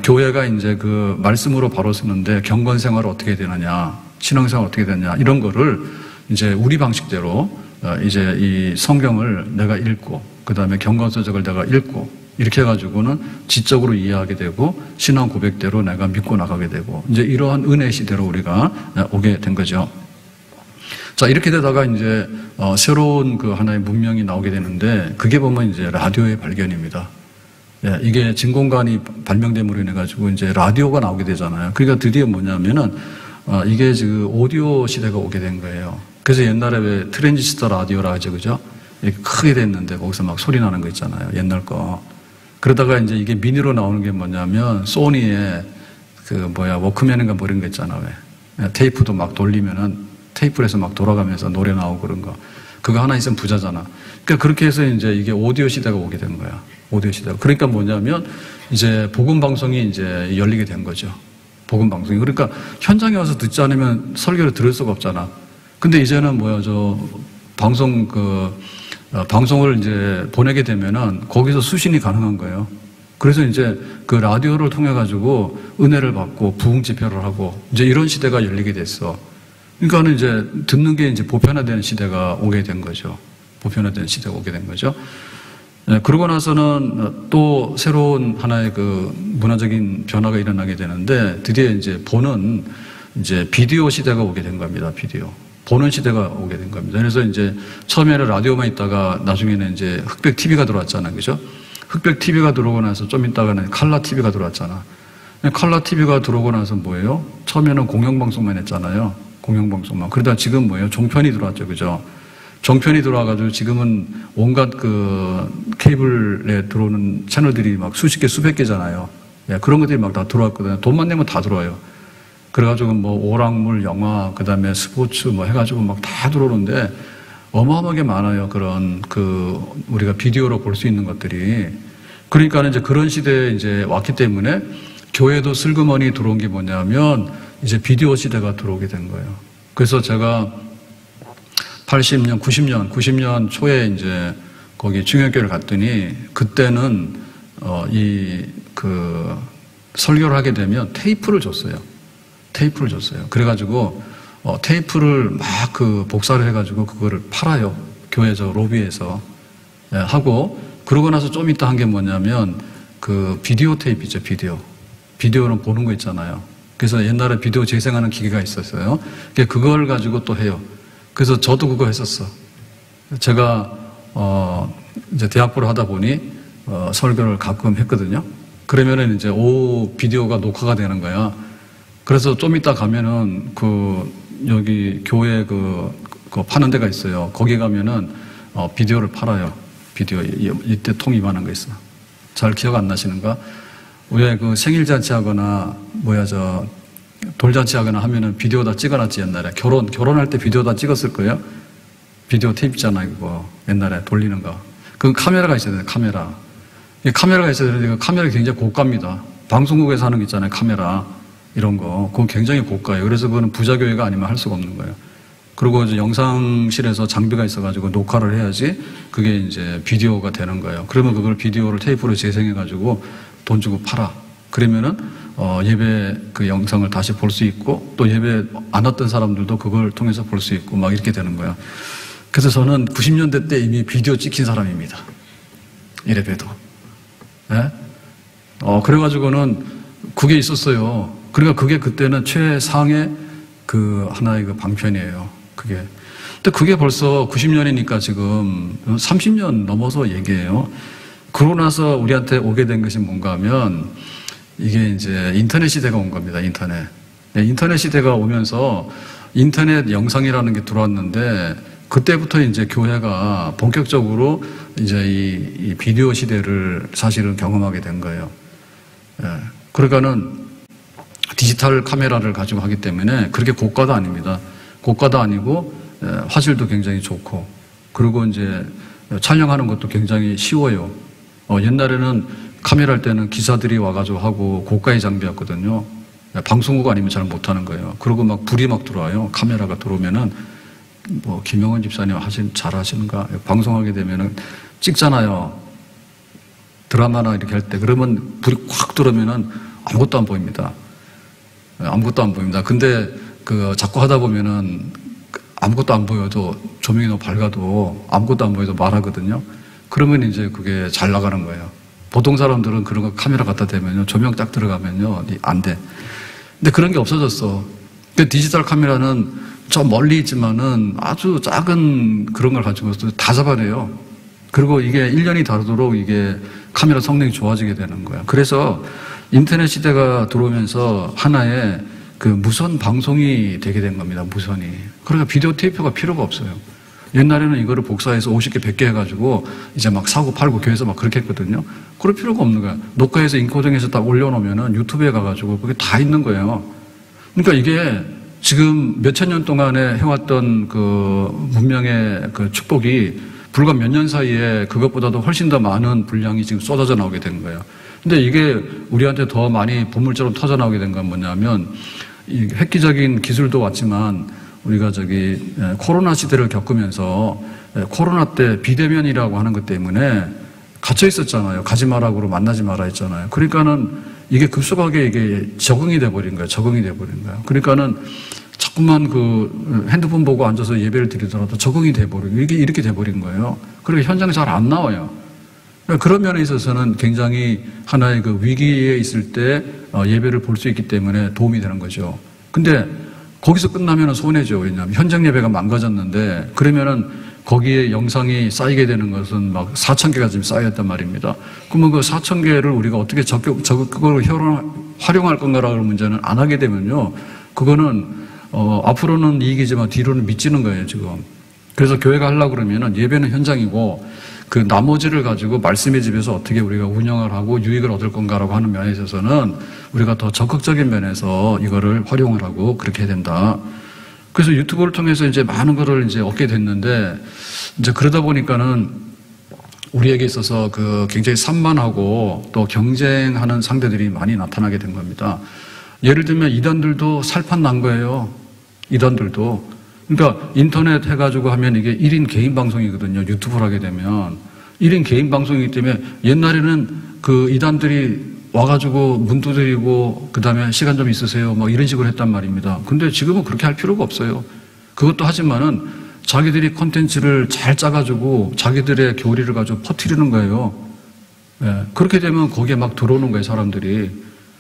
교회가 이제 그 말씀으로 바로 쓰는데 경건 생활을 어떻게 되느냐, 신앙생활 어떻게 되느냐 이런 거를 이제 우리 방식대로 이제 이 성경을 내가 읽고 그 다음에 경건서적을 내가 읽고 이렇게 해가지고는 지적으로 이해하게 되고 신앙 고백대로 내가 믿고 나가게 되고 이제 이러한 은혜 시대로 우리가 오게 된 거죠. 자, 이렇게 되다가 이제 새로운 그 하나의 문명이 나오게 되는데 그게 보면 이제 라디오의 발견입니다. 예, 이게 진공관이 발명됨으로 인해 가지고 이제 라디오가 나오게 되잖아요. 그러니까 드디어 뭐냐면은 이게 지금 오디오 시대가 오게 된 거예요. 그래서 옛날에 왜 트랜지스터 라디오라 하죠, 그죠? 이렇게 크게 됐는데 거기서 막 소리 나는 거 있잖아요. 옛날 거. 그러다가 이제 이게 미니로 나오는 게 뭐냐면 소니의 그 워크맨인가 뭐 이런 거 있잖아. 왜 테이프도 막 돌리면은 테이프를 해서 막 돌아가면서 노래 나오고 그런 거. 그거 하나 있으면 부자잖아. 그러니까 그렇게 해서 이제 이게 오디오 시대가 오게 된 거야. 오디오 시대가. 그러니까 뭐냐면 이제 복음 방송이 이제 열리게 된 거죠. 복음 방송이. 그러니까 현장에 와서 듣지 않으면 설교를 들을 수가 없잖아. 근데 이제는 방송을 이제 보내게 되면은 거기서 수신이 가능한 거예요. 그래서 이제 그 라디오를 통해 가지고 은혜를 받고 부흥 집회를 하고 이제 이런 시대가 열리게 됐어. 그러니까는 이제 듣는 게 이제 보편화되는 시대가 오게 된 거죠. 보편화되는 시대가 오게 된 거죠. 그러고 나서는 또 새로운 하나의 그 문화적인 변화가 일어나게 되는데 드디어 이제 보는 이제 비디오 시대가 오게 된 겁니다. 비디오. 보는 시대가 오게 된 겁니다. 그래서 이제 처음에는 라디오만 있다가 나중에는 이제 흑백 TV가 들어왔잖아요. 그죠? 흑백 TV가 들어오고 나서 좀 있다가는 칼라 TV가 들어왔잖아. 칼라 TV가 들어오고 나서 뭐예요? 처음에는 공영방송만 했잖아요. 공영방송만. 그러다 지금 뭐예요? 종편이 들어왔죠. 그죠? 종편이 들어와가지고 지금은 온갖 그 케이블에 들어오는 채널들이 막 수십 개, 수백 개잖아요. 예, 그런 것들이 막 다 들어왔거든요. 돈만 내면 다 들어와요. 그래가지고 뭐 오락물, 영화, 그 다음에 스포츠 뭐 해가지고 막 다 들어오는데 어마어마하게 많아요. 그런 우리가 비디오로 볼 수 있는 것들이. 그러니까 이제 그런 시대에 이제 왔기 때문에 교회도 슬그머니 들어온 게 뭐냐면 이제 비디오 시대가 들어오게 된 거예요. 그래서 제가 80년, 90년 초에 이제 거기 중형교회를 갔더니 그때는 설교를 하게 되면 테이프를 줬어요. 그래가지고 테이프를 막 복사를 해가지고 그거를 팔아요. 교회 로비에서 하고 그러고 나서 좀 이따 한 게 뭐냐면 그 비디오 테이프 있죠. 비디오는 보는 거 있잖아요. 그래서 옛날에 비디오 재생하는 기계가 있었어요. 그걸 가지고 또 해요. 그래서 저도 그거 했었어. 제가 이제 대학부를 하다 보니 설교를 가끔 했거든요. 그러면은 이제 비디오가 녹화가 되는 거야. 그래서 좀 이따 가면은 여기 교회 파는 데가 있어요. 거기 가면은 비디오를 팔아요. 비디오 이때 통 이만한 거 있어. 잘 기억 안 나시는가? 왜 생일 잔치하거나 돌잔치하거나 하면은 비디오 다 찍어놨지 옛날에. 결혼할 때 비디오 다 찍었을 거예요. 비디오 테이프 있잖아요, 그거. 옛날에 돌리는 거. 그 카메라가 있어야 돼요, 카메라. 이 카메라가 있어야 되는데, 그 카메라가 굉장히 고가입니다. 방송국에서 하는 거 있잖아요, 카메라. 이런 거. 그건 굉장히 고가예요. 그래서 그거는 부자교회가 아니면 할 수가 없는 거예요. 그리고 이제 영상실에서 장비가 있어가지고 녹화를 해야지 그게 이제 비디오가 되는 거예요. 그러면 그걸 비디오를 테이프로 재생해가지고 돈 주고 팔아. 그러면은, 예배 그 영상을 다시 볼 수 있고, 또 예배 안 왔던 사람들도 그걸 통해서 볼 수 있고, 막 이렇게 되는 거예요. 그래서 저는 90년대 때 이미 비디오 찍힌 사람입니다. 이래봬도. 예? 그래가지고는 그게 있었어요. 그러니까 그게 그때는 최상의 그 하나의 그 방편이에요. 그게. 근데 그게 벌써 90년이니까 지금 30년 넘어서 얘기해요. 그러고 나서 우리한테 오게 된 것이 뭔가 하면 이게 이제 인터넷 시대가 온 겁니다. 인터넷. 네, 인터넷 시대가 오면서 인터넷 영상이라는 게 들어왔는데 그때부터 이제 교회가 본격적으로 이제 이 비디오 시대를 사실은 경험하게 된 거예요. 예. 그러니까는 디지털 카메라를 가지고 하기 때문에 그렇게 고가도 아닙니다. 고가도 아니고 화질도 굉장히 좋고 그리고 이제 촬영하는 것도 굉장히 쉬워요. 옛날에는 카메라 할 때는 기사들이 와가지고 하고 고가의 장비였거든요. 방송국 아니면 잘 못하는 거예요. 그리고 막 불이 막 들어와요. 카메라가 들어오면은 뭐 김영원 집사님 잘 하시는가? 방송하게 되면은 찍잖아요. 드라마나 이렇게 할 때 그러면 불이 콱 들어오면은 아무것도 안 보입니다. 아무것도 안 보입니다. 근데 그 자꾸 하다 보면은 아무것도 안 보여도 조명이 너무 밝아도 아무것도 안 보여도 말하거든요. 그러면 이제 그게 잘 나가는 거예요. 보통 사람들은 그런 거 카메라 갖다 대면요. 조명 딱 들어가면요. 안 돼. 근데 그런 게 없어졌어. 디지털 카메라는 저 멀리 있지만은 아주 작은 그런 걸 가지고서 다 잡아내요. 그리고 이게 1년이 다르도록 이게 카메라 성능이 좋아지게 되는 거예요. 그래서 인터넷 시대가 들어오면서 하나의 그 무선 방송이 되게 된 겁니다. 무선이. 그러니까 비디오 테이프가 필요가 없어요. 옛날에는 이거를 복사해서 50개, 100개 해가지고 이제 막 사고 팔고 교회에서 막 그렇게 했거든요. 그럴 필요가 없는 거야. 녹화해서 인코딩해서 딱 올려놓으면은 유튜브에 가가지고 그게 다 있는 거예요. 그러니까 이게 지금 몇천 년 동안에 해왔던 그 문명의 그 축복이 불과 몇 년 사이에 그것보다도 훨씬 더 많은 분량이 지금 쏟아져 나오게 된 거예요. 근데 이게 우리한테 더 많이 보물처럼 터져 나오게 된 건 뭐냐면 이 획기적인 기술도 왔지만 우리가 코로나 시대를 겪으면서 코로나 때 비대면이라고 하는 것 때문에 갇혀 있었잖아요. 가지 마라 그러고 만나지 마라 했잖아요. 그러니까는 이게 급속하게 이게 적응이 돼버린 거예요. 적응이 돼버린 거예요. 그러니까는 자꾸만 그 핸드폰 보고 앉아서 예배를 드리더라도 적응이 돼버리고 이게 이렇게 돼버린 거예요. 그러니까 현장에 잘 안 나와요. 그런 면에 있어서는 굉장히 하나의 그 위기에 있을 때 예배를 볼 수 있기 때문에 도움이 되는 거죠. 근데 거기서 끝나면 손해죠. 왜냐하면 현장 예배가 망가졌는데 그러면은 거기에 영상이 쌓이게 되는 것은 막 4,000개가 지금 쌓였단 말입니다. 그러면 그 4,000개를 우리가 어떻게 그걸 활용할 건가라는 문제는 안 하게 되면요. 그거는 앞으로는 이익이지만 뒤로는 미치는 거예요, 지금. 그래서 교회가 하려고 그러면은 예배는 현장이고 그 나머지를 가지고 말씀의 집에서 어떻게 우리가 운영을 하고 유익을 얻을 건가라고 하는 면에 있어서는 우리가 더 적극적인 면에서 이거를 활용을 하고 그렇게 해야 된다. 그래서 유튜브를 통해서 이제 많은 거를 이제 얻게 됐는데 이제 그러다 보니까는 우리에게 있어서 그 굉장히 산만하고 또 경쟁하는 상대들이 많이 나타나게 된 겁니다. 예를 들면 이단들도 살판 난 거예요. 이단들도. 그러니까 인터넷 해가지고 하면 이게 1인 개인 방송이거든요. 유튜브를 하게 되면. 1인 개인 방송이기 때문에 옛날에는 그 이단들이 와가지고 문 두드리고 그 다음에 시간 좀 있으세요. 뭐 이런 식으로 했단 말입니다. 근데 지금은 그렇게 할 필요가 없어요. 그것도 하지만은 자기들이 콘텐츠를 잘 짜가지고 자기들의 교리를 가지고 퍼뜨리는 거예요. 예, 그렇게 되면 거기에 막 들어오는 거예요, 사람들이.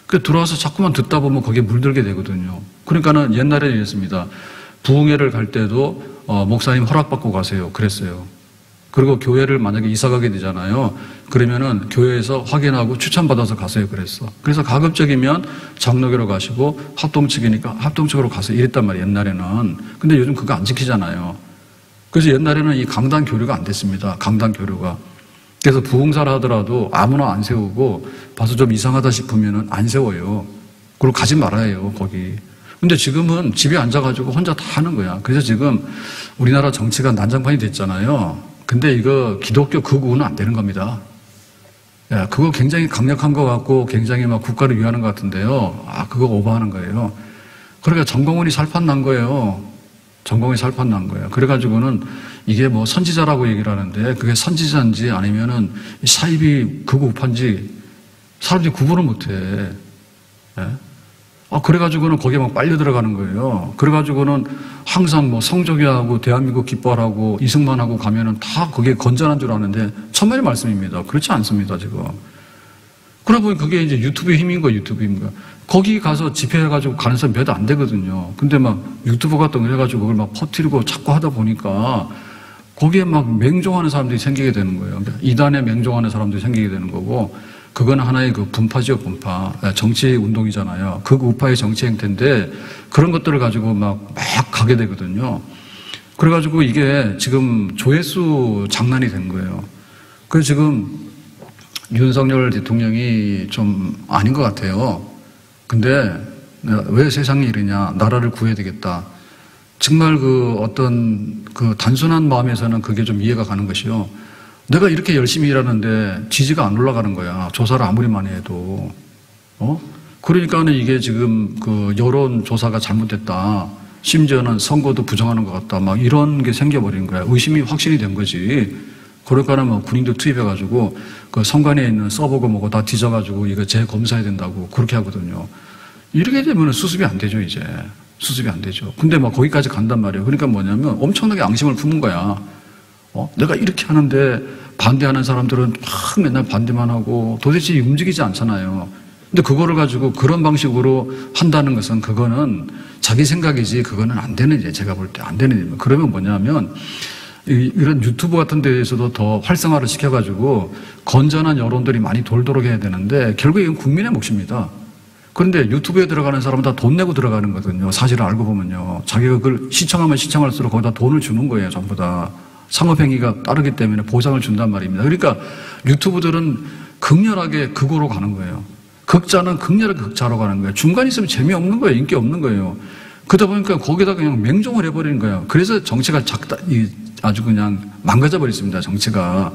그 들어와서 자꾸만 듣다 보면 거기에 물들게 되거든요. 그러니까는 옛날에 이랬습니다. 부흥회를 갈 때도 목사님 허락받고 가세요. 그랬어요. 그리고 교회를 만약에 이사 가게 되잖아요. 그러면은 교회에서 확인하고 추천받아서 가세요. 그랬어. 그래서 가급적이면 장로교로 가시고 합동측이니까 합동측으로 가세요. 이랬단 말이에요. 옛날에는. 근데 요즘 그거 안 지키잖아요. 그래서 옛날에는 이 강단 교류가 안 됐습니다. 강단 교류가. 그래서 부흥사를 하더라도 아무나 안 세우고 봐서 좀 이상하다 싶으면은 안 세워요. 그리고 가지 말아야 해요. 거기. 근데 지금은 집에 앉아가지고 혼자 다 하는 거야. 그래서 지금 우리나라 정치가 난장판이 됐잖아요. 근데 이거 기독교 극우는 안 되는 겁니다. 야, 그거 굉장히 강력한 것 같고 굉장히 막 국가를 위하는 것 같은데요. 그거 오버하는 거예요. 그러니까 정공원이 살판난 거예요. 정공원이 살판난 거예요. 그래가지고는 이게 뭐 선지자라고 얘기를 하는데 그게 선지자인지 아니면은 사이비 극우 우파인지 사람들이 구분을 못 해. 예? 그래가지고는 거기에 막 빨려 들어가는 거예요. 그래가지고는 항상 뭐 성적이하고 대한민국 깃발하고 이승만하고 가면은 다 그게 건전한 줄 아는데 천만의 말씀입니다. 그렇지 않습니다, 지금. 그러다 보니 그게 이제 유튜브의 힘인 거예요, 유튜브의 힘인 거예요. 거기 가서 집회해가지고 가는 사람 몇 안 되거든요. 근데 막 유튜버가 동일해가지고 그걸 막 퍼뜨리고 자꾸 하다 보니까 거기에 막 맹종하는 사람들이 생기게 되는 거예요. 이단에 맹종하는 사람들이 생기게 되는 거고 그건 하나의 그 분파죠, 분파. 정치 운동이잖아요. 그 우파의 정치 행태인데 그런 것들을 가지고 막 가게 되거든요. 그래가지고 이게 지금 조회수 장난이 된 거예요. 그래서 지금 윤석열 대통령이 좀 아닌 것 같아요. 근데 왜 세상이 이러냐. 나라를 구해야 되겠다. 정말 그 어떤 그 단순한 마음에서는 그게 좀 이해가 가는 것이요. 내가 이렇게 열심히 일하는데 지지가 안 올라가는 거야. 조사를 아무리 많이 해도. 그러니까는 이게 지금 그 여론조사가 잘못됐다. 심지어는 선거도 부정하는 것 같다. 막 이런 게 생겨버린 거야. 의심이 확신이 된 거지. 그러니까는 뭐 군인도 투입해가지고 그 선관위에 있는 서버고 뭐고 다 뒤져가지고 이거 재검사해야 된다고 그렇게 하거든요. 이렇게 되면 수습이 안 되죠, 이제. 수습이 안 되죠. 근데 막 거기까지 간단 말이에요. 그러니까 뭐냐면 엄청나게 앙심을 품은 거야. 내가 이렇게 하는데 반대하는 사람들은 막 맨날 반대만 하고 도대체 움직이지 않잖아요. 근데 그거를 가지고 그런 방식으로 한다는 것은 그거는 자기 생각이지 그거는 안 되는 일이에요. 제가 볼 때 안 되는 일이에요. 그러면 뭐냐면 이런 유튜브 같은 데에서도 더 활성화를 시켜가지고 건전한 여론들이 많이 돌도록 해야 되는데 결국 이건 국민의 몫입니다. 그런데 유튜브에 들어가는 사람은 다 돈 내고 들어가는 거거든요. 사실을 알고 보면요. 자기가 그걸 시청하면 시청할수록 거기다 돈을 주는 거예요. 전부 다. 상업행위가 따르기 때문에 보상을 준단 말입니다. 그러니까 유튜브들은 극렬하게 극으로 가는 거예요. 극자는 극렬하게 극자로 가는 거예요. 중간에 있으면 재미없는 거예요. 인기 없는 거예요. 그러다 보니까 거기다 그냥 맹종을 해버리는 거예요. 그래서 정치가 아주 그냥 망가져 버렸습니다. 정치가.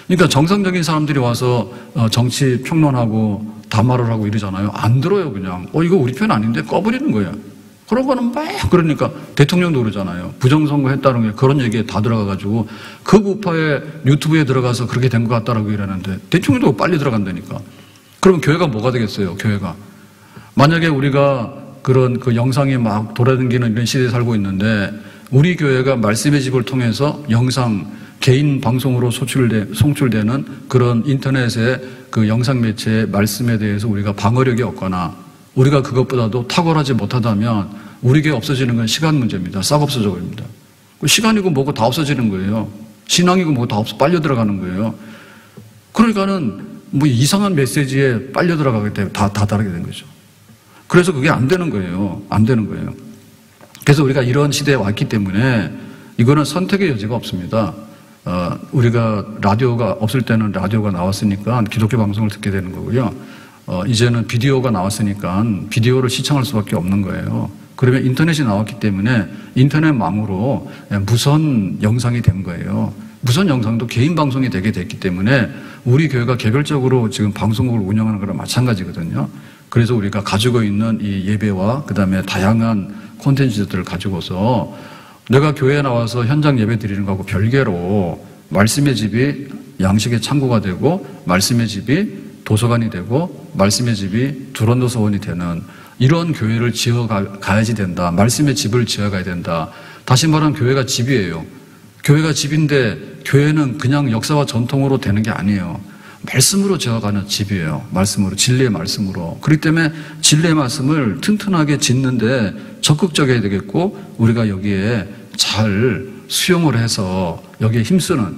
그러니까 정상적인 사람들이 와서 정치 평론하고 담화를 하고 이러잖아요. 안 들어요, 그냥. 이거 우리 편 아닌데 꺼버리는 거예요. 그러고는 막 그러니까 대통령도 그러잖아요. 부정선거 했다는 게 그런 얘기에 다 들어가가지고 그 우파의 유튜브에 들어가서 그렇게 된 것 같다라고 이러는데 대통령도 빨리 들어간다니까. 그럼 교회가 뭐가 되겠어요, 교회가. 만약에 우리가 그런 그 영상이 막 돌아다니는 이런 시대에 살고 있는데 우리 교회가 말씀의 집을 통해서 영상 개인 방송으로 송출되는 그런 인터넷의 그 영상 매체의 말씀에 대해서 우리가 방어력이 없거나 우리가 그것보다도 탁월하지 못하다면 우리 교회 없어지는 건 시간 문제입니다. 싹 없어져 버립니다. 시간이고 뭐고 다 없어지는 거예요. 신앙이고 뭐고 다 빨려 들어가는 거예요. 그러니까는 뭐 이상한 메시지에 빨려 들어가기 때문에 다 다르게 된 거죠. 그래서 그게 안 되는 거예요. 안 되는 거예요. 그래서 우리가 이런 시대에 왔기 때문에 이거는 선택의 여지가 없습니다. 우리가 라디오가 없을 때는 라디오가 나왔으니까 기독교 방송을 듣게 되는 거고요. 이제는 비디오가 나왔으니까 비디오를 시청할 수밖에 없는 거예요. 그러면 인터넷이 나왔기 때문에 인터넷망으로 무선 영상이 된 거예요. 무선 영상도 개인 방송이 되게 됐기 때문에 우리 교회가 개별적으로 지금 방송국을 운영하는 거랑 마찬가지거든요. 그래서 우리가 가지고 있는 이 예배와 그다음에 다양한 콘텐츠들을 가지고서 내가 교회에 나와서 현장 예배 드리는 거하고 별개로 말씀의 집이 양식의 창고가 되고 말씀의 집이 도서관이 되고 말씀의 집이 두런도서원이 되는 이런 교회를 지어가야지 된다. 말씀의 집을 지어가야 된다. 다시 말하면 교회가 집이에요. 교회가 집인데 교회는 그냥 역사와 전통으로 되는 게 아니에요. 말씀으로 지어가는 집이에요. 말씀으로, 진리의 말씀으로. 그렇기 때문에 진리의 말씀을 튼튼하게 짓는데 적극적이어야 되겠고 우리가 여기에 잘 수용을 해서 여기에 힘쓰는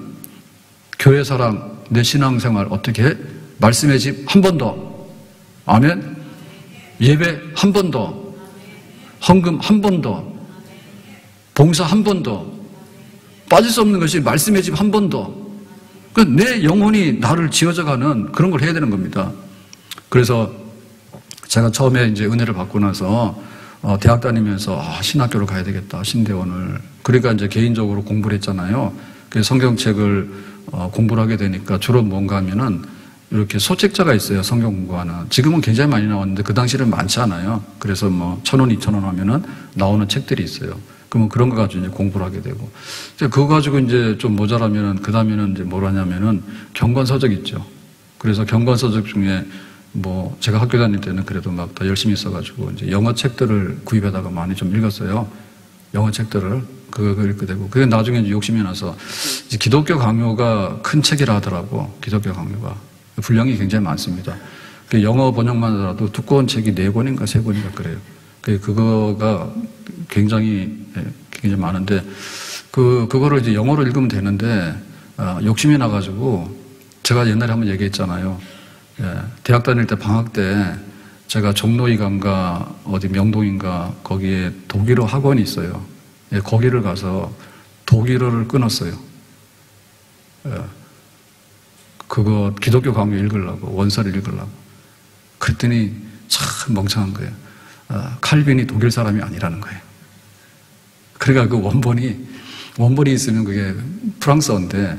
교회 사랑, 내 신앙생활 어떻게 말씀의 집 한 번 더. 아멘. 예배 한 번 더. 헌금 한 번 더. 봉사 한 번 더. 빠질 수 없는 것이 말씀의 집 한 번 더. 내 영혼이 나를 지어져가는 그런 걸 해야 되는 겁니다. 그래서 제가 처음에 이제 은혜를 받고 나서 대학 다니면서 신학교를 가야 되겠다, 신대원을. 그러니까 이제 개인적으로 공부를 했잖아요. 그 성경책을 공부를 하게 되니까 주로 뭔가 하면은 이렇게 소책자가 있어요. 성경 공부하는. 지금은 굉장히 많이 나왔는데 그 당시에는 많지 않아요. 그래서 뭐 1,000원, 2,000원 하면은 나오는 책들이 있어요. 그러면 그런 거 가지고 이제 공부를 하게 되고. 그거 가지고 이제 좀 모자라면은 그 다음에는 이제 뭘 하냐면은 경건서적 있죠. 그래서 경건서적 중에 뭐 제가 학교 다닐 때는 그래도 막 더 열심히 써가지고 이제 영어 책들을 구입해다가 많이 좀 읽었어요. 영어 책들을 그거 읽게 되고. 그게 나중에 이제 욕심이 나서 이제 기독교 강요가 큰 책이라 하더라고. 기독교 강요가 분량이 굉장히 많습니다. 영어 번역만 하더라도 두꺼운 책이 4권인가 3권인가 그래요. 그거가 굉장히 많은데 그거를 이제 영어로 읽으면 되는데 욕심이 나가지고 제가 옛날에 한번 얘기했잖아요. 대학 다닐 때 방학 때 제가 종로이관가 어디 명동인가 거기에 독일어 학원이 있어요. 거기를 가서 독일어를 끊었어요. 그거 기독교 강요 읽으려고, 원서를 읽으려고. 그랬더니 참 멍청한 거예요. 칼빈이 독일 사람이 아니라는 거예요. 그러니까 그 원본이 있으면 그게 프랑스어인데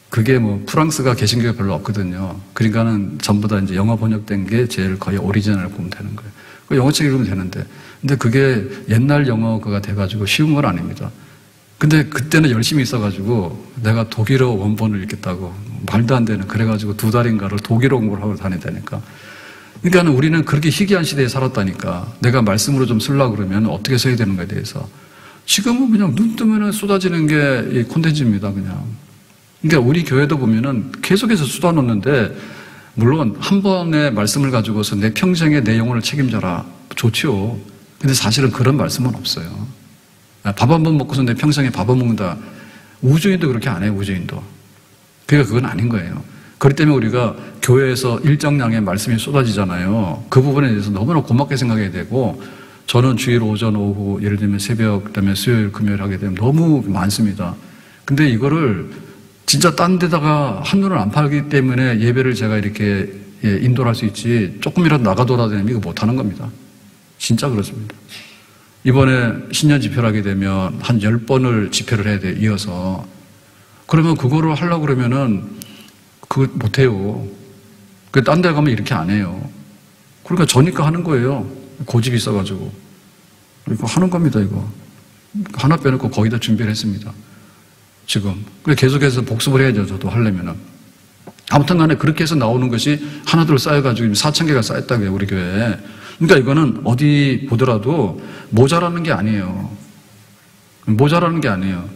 그게 뭐 프랑스가 개신교가 별로 없거든요. 그러니까는 전부 다 이제 영어 번역된 게 제일 거의 오리지널을 보면 되는 거예요. 그 영어책 읽으면 되는데. 근데 그게 옛날 영어가 돼가지고 쉬운 건 아닙니다. 근데 그때는 열심히 있어가지고 내가 독일어 원본을 읽겠다고 말도 안 되는 그래가지고 2달인가를 독일어 공부를 하고 다니다니까. 그러니까 우리는 그렇게 희귀한 시대에 살았다니까. 내가 말씀으로 좀 쓰려고 그러면 어떻게 써야 되는가에 대해서. 지금은 그냥 눈 뜨면 쏟아지는 게 이 콘텐츠입니다, 그냥. 그러니까 우리 교회도 보면은 계속해서 쏟아놓는데, 물론 한 번의 말씀을 가지고서 내 평생의 내 영혼을 책임져라. 좋지요. 근데 사실은 그런 말씀은 없어요. 밥 한 번 먹고서 내 평생에 밥 안 먹는다. 우주인도 그렇게 안 해요, 우주인도. 그러니까 그건 아닌 거예요. 그렇기 때문에 우리가 교회에서 일정량의 말씀이 쏟아지잖아요. 그 부분에 대해서 너무나 고맙게 생각해야 되고, 저는 주일 오전, 오후, 예를 들면 새벽, 그 다음에 수요일, 금요일 하게 되면 너무 많습니다. 근데 이거를 진짜 딴 데다가 한눈을 안 팔기 때문에 예배를 제가 이렇게 인도할 수 있지, 조금이라도 나가 돌아다니면 이거 못 하는 겁니다. 진짜 그렇습니다. 이번에 신년 집회를 하게 되면 한 10번을 집회를 해야 돼, 이어서. 그러면 그거를 하려고 그러면은 그거 못 해요. 딴 데 가면 이렇게 안 해요. 그러니까 저니까 하는 거예요. 고집이 있어가지고. 이거 하는 겁니다, 이거. 하나 빼놓고 거의 다 준비를 했습니다. 지금. 계속해서 복습을 해야죠, 저도 하려면은. 아무튼 간에 그렇게 해서 나오는 것이 하나둘 쌓여가지고 4,000개가 쌓였다고요, 우리 교회에. 그러니까 이거는 어디 보더라도 모자라는 게 아니에요. 모자라는 게 아니에요.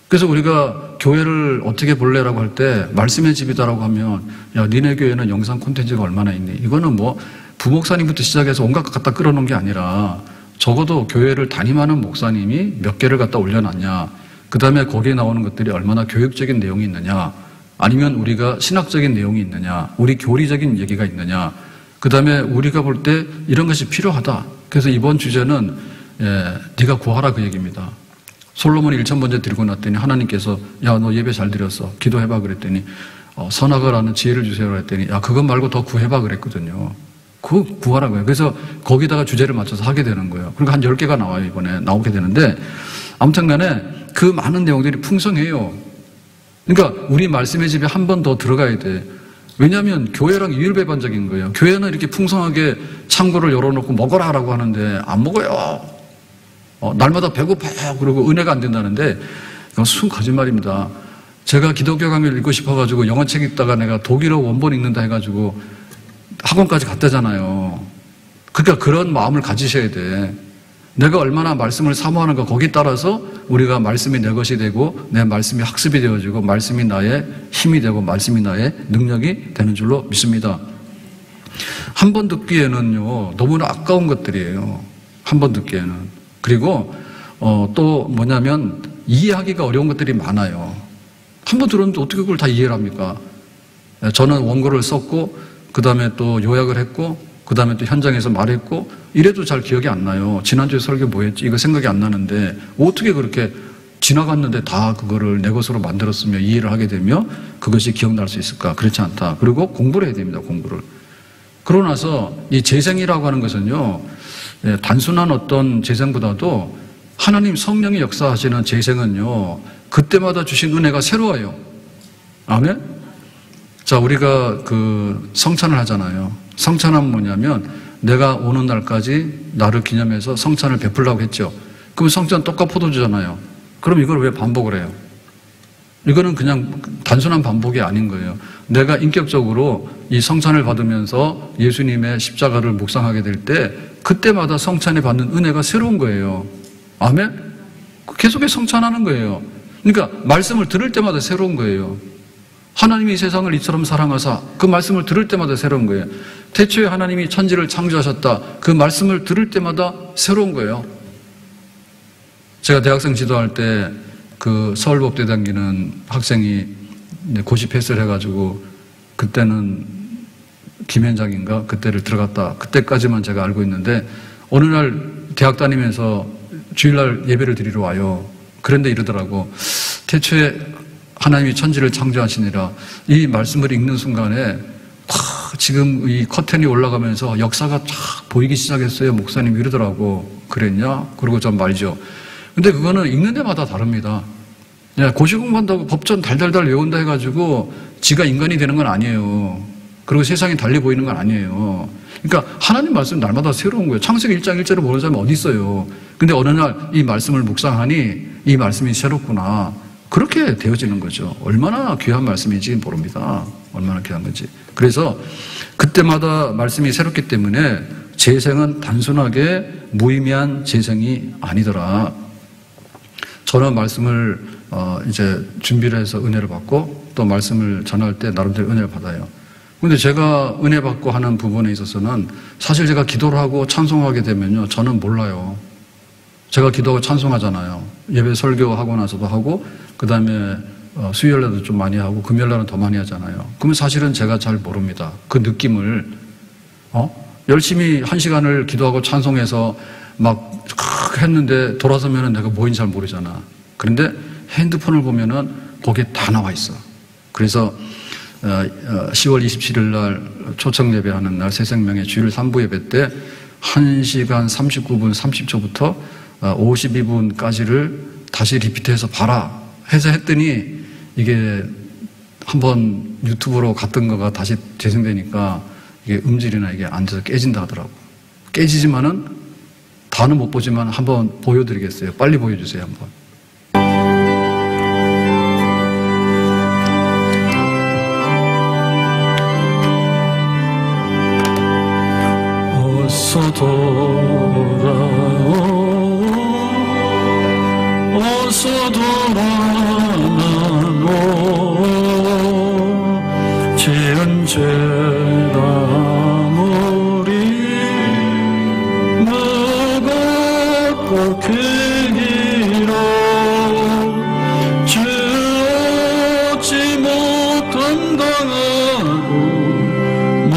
그래서 우리가 교회를 어떻게 볼래라고 할 때 말씀의 집이다라고 하면 야, 니네 교회는 영상 콘텐츠가 얼마나 있니? 이거는 뭐 부목사님부터 시작해서 온갖 것 갖다 끌어놓은 게 아니라 적어도 교회를 담임하는 목사님이 몇 개를 갖다 올려놨냐. 그 다음에 거기에 나오는 것들이 얼마나 교육적인 내용이 있느냐. 아니면 우리가 신학적인 내용이 있느냐. 우리 교리적인 얘기가 있느냐. 그 다음에 우리가 볼 때 이런 것이 필요하다. 그래서 이번 주제는 네가 구하라 그 얘기입니다. 솔로몬이 1,000번째 드리고 났더니 하나님께서 야, 너 예배 잘 드렸어. 기도해봐 그랬더니 선악을 아는 지혜를 주세요 그랬더니 야, 그것 말고 더 구해봐 그랬거든요. 그거 구하라고요. 그래서 거기다가 주제를 맞춰서 하게 되는 거예요. 그러니까 한 10개가 나와요. 이번에 나오게 되는데 아무튼 간에 그 많은 내용들이 풍성해요. 그러니까 우리 말씀의 집에 한 번 더 들어가야 돼. 왜냐하면 교회랑 유일배반적인 거예요. 교회는 이렇게 풍성하게 창고를 열어놓고 먹어라라고 하는데 안 먹어요. 날마다 배고파요. 그리고 은혜가 안 된다는데 이건 순 거짓말입니다. 제가 기독교 강의를 읽고 싶어가지고 영어책 읽다가 내가 독일어 원본 읽는다 해가지고 학원까지 갔다잖아요. 그러니까 그런 마음을 가지셔야 돼. 내가 얼마나 말씀을 사모하는가 거기에 따라서 우리가 말씀이 내 것이 되고 내 말씀이 학습이 되어지고 말씀이 나의 힘이 되고 말씀이 나의 능력이 되는 줄로 믿습니다. 한 번 듣기에는요 너무나 아까운 것들이에요. 한 번 듣기에는. 그리고 또 뭐냐면 이해하기가 어려운 것들이 많아요. 한 번 들었는데 어떻게 그걸 다 이해를 합니까? 저는 원고를 썼고 그 다음에 또 요약을 했고 그 다음에 또 현장에서 말했고 이래도 잘 기억이 안 나요. 지난주에 설교 뭐 했지? 이거 생각이 안 나는데 어떻게 그렇게 지나갔는데 다 그거를 내 것으로 만들었으며 이해를 하게 되며 그것이 기억날 수 있을까? 그렇지 않다. 그리고 공부를 해야 됩니다. 공부를. 그러고 나서 이 재생이라고 하는 것은요 단순한 어떤 재생보다도 하나님 성령이 역사하시는 재생은요, 그때마다 주신 은혜가 새로워요. 아멘? 자, 우리가 그 성찬을 하잖아요. 성찬은 뭐냐면 내가 오는 날까지 나를 기념해서 성찬을 베풀라고 했죠. 그럼 성찬 떡과 포도주잖아요. 그럼 이걸 왜 반복을 해요? 이거는 그냥 단순한 반복이 아닌 거예요. 내가 인격적으로 이 성찬을 받으면서 예수님의 십자가를 묵상하게 될 때 그때마다 성찬에 받는 은혜가 새로운 거예요. 아멘? 계속해서 성찬하는 거예요. 그러니까 말씀을 들을 때마다 새로운 거예요. 하나님이 세상을 이처럼 사랑하사, 그 말씀을 들을 때마다 새로운 거예요. 태초에 하나님이 천지를 창조하셨다, 그 말씀을 들을 때마다 새로운 거예요. 제가 대학생 지도할 때 그 서울법대 다니는 학생이 고시 패스를 해가지고 그때는 김현장인가 그때를 들어갔다, 그때까지만 제가 알고 있는데 어느 날 대학 다니면서 주일날 예배를 드리러 와요. 그런데 이러더라고. 태초에 하나님이 천지를 창조하시니라. 이 말씀을 읽는 순간에 지금 이 커튼이 올라가면서 역사가 쫙 보이기 시작했어요. 목사님 이러더라고. 그랬냐? 그러고 전 말이죠. 근데 그거는 읽는 데마다 다릅니다. 고시 공부한다고 법전 달달달 외운다 해가지고 지가 인간이 되는 건 아니에요. 그리고 세상이 달리 보이는 건 아니에요. 그러니까 하나님 말씀 날마다 새로운 거예요. 창세기 1장 1절을 모르는 사람이 어디 있어요. 근데 어느 날 이 말씀을 묵상하니 이 말씀이 새롭구나. 그렇게 되어지는 거죠. 얼마나 귀한 말씀인지 모릅니다. 얼마나 귀한 건지. 그래서 그때마다 말씀이 새롭기 때문에 재생은 단순하게 무의미한 재생이 아니더라. 저는 말씀을 이제 준비를 해서 은혜를 받고 또 말씀을 전할 때 나름대로 은혜를 받아요. 근데 제가 은혜 받고 하는 부분에 있어서는 사실 제가 기도를 하고 찬송하게 되면요, 저는 몰라요. 제가 기도하고 찬송하잖아요. 예배 설교하고 나서도 하고, 그 다음에 수요일날도 좀 많이 하고 금요일날은 더 많이 하잖아요. 그러면 사실은 제가 잘 모릅니다. 그 느낌을 열심히 1시간을 기도하고 찬송해서 막 했는데 돌아서면은 내가 뭐인지 잘 모르잖아. 그런데 핸드폰을 보면은 거기에 다 나와 있어. 그래서 10월 27일 날 초청 예배하는 날 새생명의 주일 3부 예배 때 1시간 39분 30초부터 52분까지를 다시 리피트해서 봐라 해서 했더니 이게 한번 유튜브로 갔던 거가 다시 재생되니까 이게 음질이나 이게 안 돼서 깨진다 하더라고. 깨지지만은 다는 못 보지만 한번 보여드리겠어요. 빨리 보여주세요, 한번. 어서 돌아오, 어서 돌아오고 지은 죄가 무리 무겁고 크기로 죄 얻지 못한 당하고 못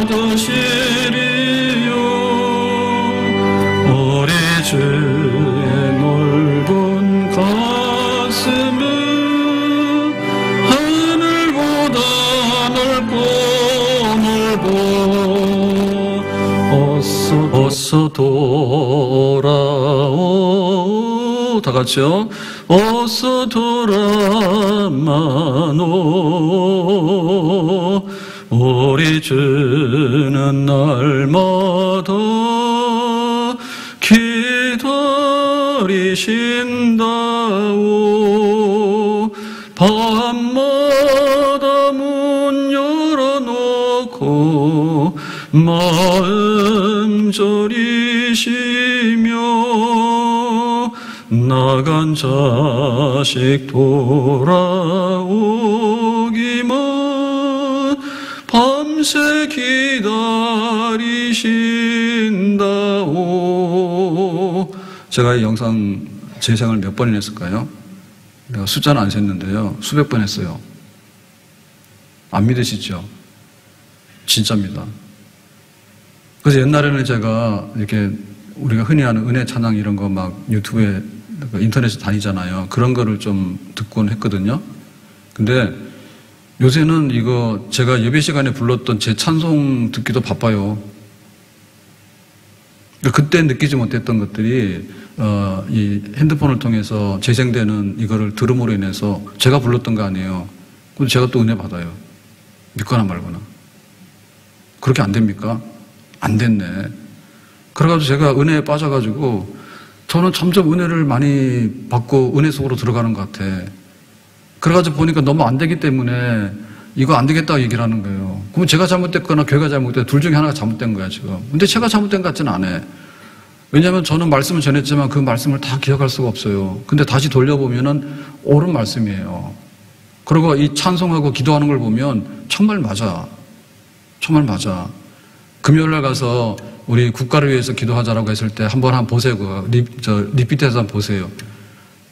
받으시리요. 우리 주의 넓은 가슴은 하늘보다 넓고 어서 돌아오. 다 같이요. 어서 돌아마노. 우리 주는 날마다 기다리신다오. 밤마다 문 열어놓고 마음 졸이시며 나간 자식 돌아오기만 밤새 기다리신다오. 제가 이 영상 재생을 몇 번이나 했을까요? 내가 숫자는 안 셌는데요, 수백 번 했어요. 안 믿으시죠? 진짜입니다. 그래서 옛날에는 제가 이렇게 우리가 흔히 하는 은혜 찬양 이런 거 막 유튜브에 인터넷에 다니잖아요. 그런 거를 좀 듣곤 했거든요. 근데 요새는 이거 제가 예배 시간에 불렀던 제 찬송 듣기도 바빠요. 그때 느끼지 못했던 것들이 이 핸드폰을 통해서 재생되는 이거를 들음으로 인해서 제가 불렀던 거 아니에요. 그럼 제가 또 은혜 받아요. 믿거나 말거나. 그렇게 안 됩니까? 안 됐네. 그래가지고 제가 은혜에 빠져가지고 저는 점점 은혜를 많이 받고 은혜 속으로 들어가는 것 같아. 그래가지고 보니까 너무 안 되기 때문에 이거 안 되겠다고 얘기를 하는 거예요. 그럼 제가 잘못됐거나 교회가 잘못됐거나 둘 중에 하나가 잘못된 거야, 지금. 근데 제가 잘못된 것 같지는 않아요. 왜냐하면 저는 말씀을 전했지만 그 말씀을 다 기억할 수가 없어요. 근데 다시 돌려보면은 옳은 말씀이에요. 그리고 이 찬송하고 기도하는 걸 보면 정말 맞아. 정말 맞아. 금요일날 가서 우리 국가를 위해서 기도하자라고 했을 때 한번 보세요. 리피트해서 한번 보세요.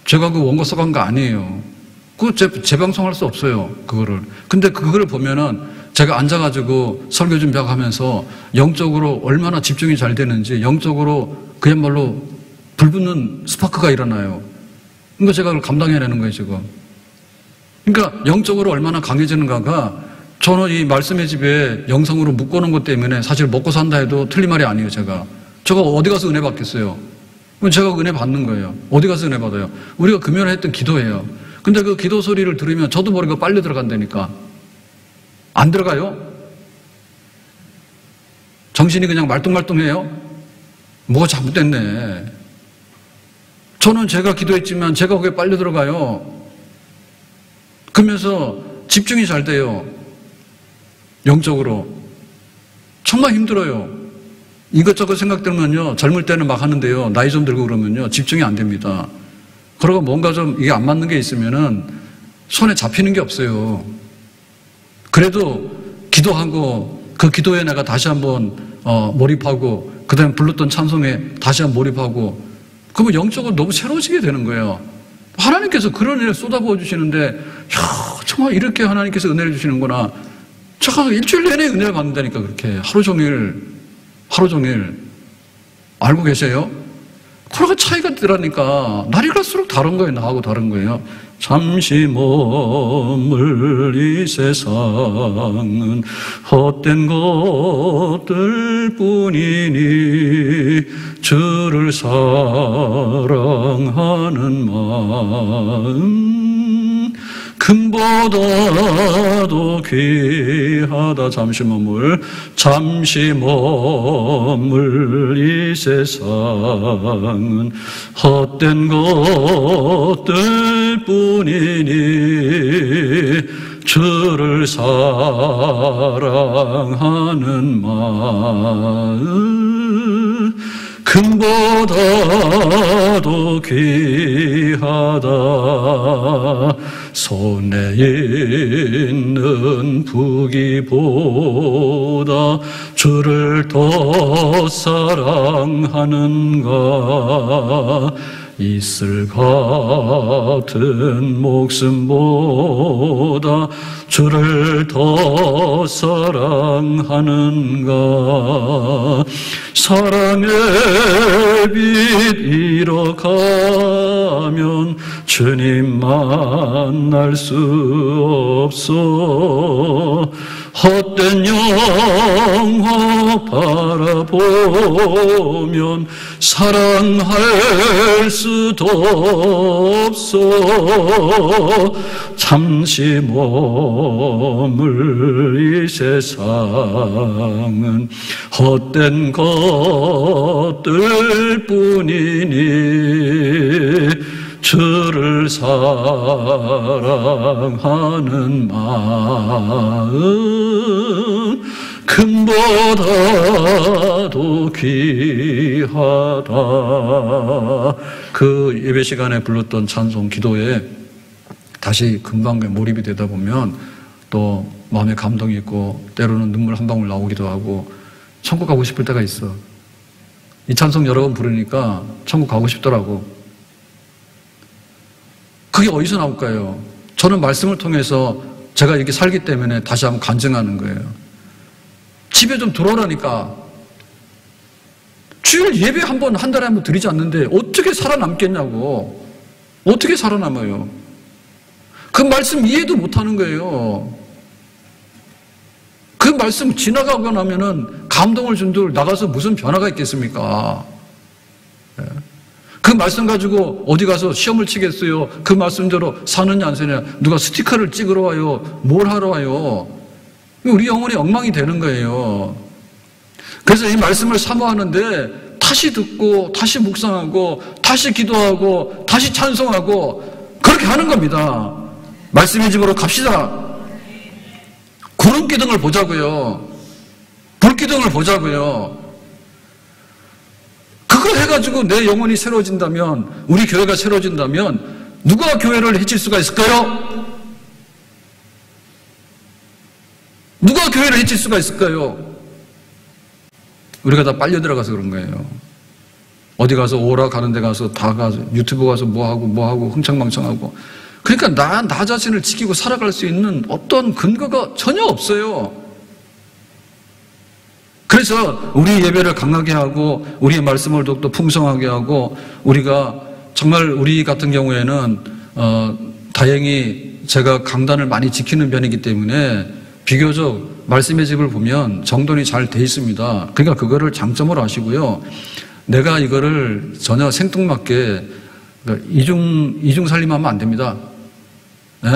제가 그 원고 써간 거 아니에요. 그거 재방송할 수 없어요. 그거를. 근데 그거를 보면은 제가 앉아가지고 설교 준비하고 하면서 영적으로 얼마나 집중이 잘 되는지 영적으로 그야말로 불붙는 스파크가 일어나요. 그러니까 제가 그걸 감당해내는 거예요, 지금. 그러니까 영적으로 얼마나 강해지는가가 저는 이 말씀의 집에 영성으로 묶어놓은 것 때문에 사실 먹고 산다 해도 틀린 말이 아니에요, 제가. 제가 어디 가서 은혜 받겠어요? 그럼 제가 은혜 받는 거예요. 어디 가서 은혜 받아요? 우리가 금요일에 했던 기도예요. 근데 그 기도 소리를 들으면 저도 모르게 빨리 들어간다니까. 안 들어가요? 정신이 그냥 말똥말똥해요? 뭐가 잘못됐네. 저는 제가 기도했지만 제가 거기에 빨리 들어가요. 그러면서 집중이 잘 돼요. 영적으로. 정말 힘들어요. 이것저것 생각 들면요. 젊을 때는 막 하는데요. 나이 좀 들고 그러면요. 집중이 안 됩니다. 그리고 뭔가 좀 이게 안 맞는 게 있으면은 손에 잡히는 게 없어요. 그래도 기도하고 그 기도에 내가 다시 한번 몰입하고 그 다음에 불렀던 찬송에 다시 한번 몰입하고 그러면 영적으로 너무 새로워지게 되는 거예요. 하나님께서 그런 은혜를 쏟아부어 주시는데 야, 정말 이렇게 하나님께서 은혜를 주시는구나. 제가 일주일 내내 은혜를 받는다니까 그렇게 하루 종일 알고 계세요? 그러가 차이가 들으니까 날이 갈수록 다른 거예요. 나하고 다른 거예요. 잠시 머물 이 세상은 헛된 것들 뿐이니 주를 사랑하는 마음 금보다도 귀하다. 잠시 머물 이 세상은 헛된 것들 뿐이니 주를 사랑하는 마음 금보다도 귀하다. 손에 있는 부귀보다 주를 더 사랑하는가. 이슬 같은 목숨보다 주를 더 사랑하는가. 사랑의 빛 잃어가면 주님 만날 수 없어. 헛된 영화 바라보면 사랑할 수도 없어. 잠시 머물 이 세상은 헛된 것들 뿐이니 주를 사랑하는 마음 금보다도 귀하다. 그 예배 시간에 불렀던 찬송 기도에 다시 금방 몰입이 되다 보면 또 마음에 감동이 있고 때로는 눈물 한 방울 나오기도 하고 천국 가고 싶을 때가 있어. 이 찬송 여러 번 부르니까 천국 가고 싶더라고. 그게 어디서 나올까요? 저는 말씀을 통해서 제가 이렇게 살기 때문에 다시 한번 간증하는 거예요. 집에 좀 들어오라니까. 주일 예배 한 달에 한 번 드리지 않는데 어떻게 살아남겠냐고. 어떻게 살아남아요? 그 말씀 이해도 못하는 거예요. 그 말씀 지나가고 나면은 감동을 준들 나가서 무슨 변화가 있겠습니까? 그 말씀 가지고 어디 가서 시험을 치겠어요? 그 말씀대로 사느냐 안 사느냐? 누가 스티커를 찍으러 와요? 뭘 하러 와요? 우리 영혼이 엉망이 되는 거예요. 그래서 이 말씀을 사모하는데 다시 듣고 다시 묵상하고 다시 기도하고 다시 찬송하고 그렇게 하는 겁니다. 말씀의 집으로 갑시다. 구름기둥을 보자고요. 불기둥을 보자고요. 그걸 해가지고 내 영혼이 새로워진다면, 우리 교회가 새로워진다면 누가 교회를 해칠 수가 있을까요? 누가 교회를 해칠 수가 있을까요? 우리가 다 빨려 들어가서 그런 거예요. 어디 가서 오라 가는 데 가서 다 가서 유튜브 가서 뭐하고 흥청망청하고. 그러니까 나 자신을 지키고 살아갈 수 있는 어떤 근거가 전혀 없어요. 그래서 우리 예배를 강하게 하고 우리의 말씀을 더욱더 풍성하게 하고 우리가 정말 우리 같은 경우에는 다행히 제가 강단을 많이 지키는 편이기 때문에 비교적 말씀의 집을 보면 정돈이 잘 돼 있습니다. 그러니까 그거를 장점으로 하시고요. 내가 이거를 전혀 생뚱맞게 이중살림하면 안 됩니다. 네?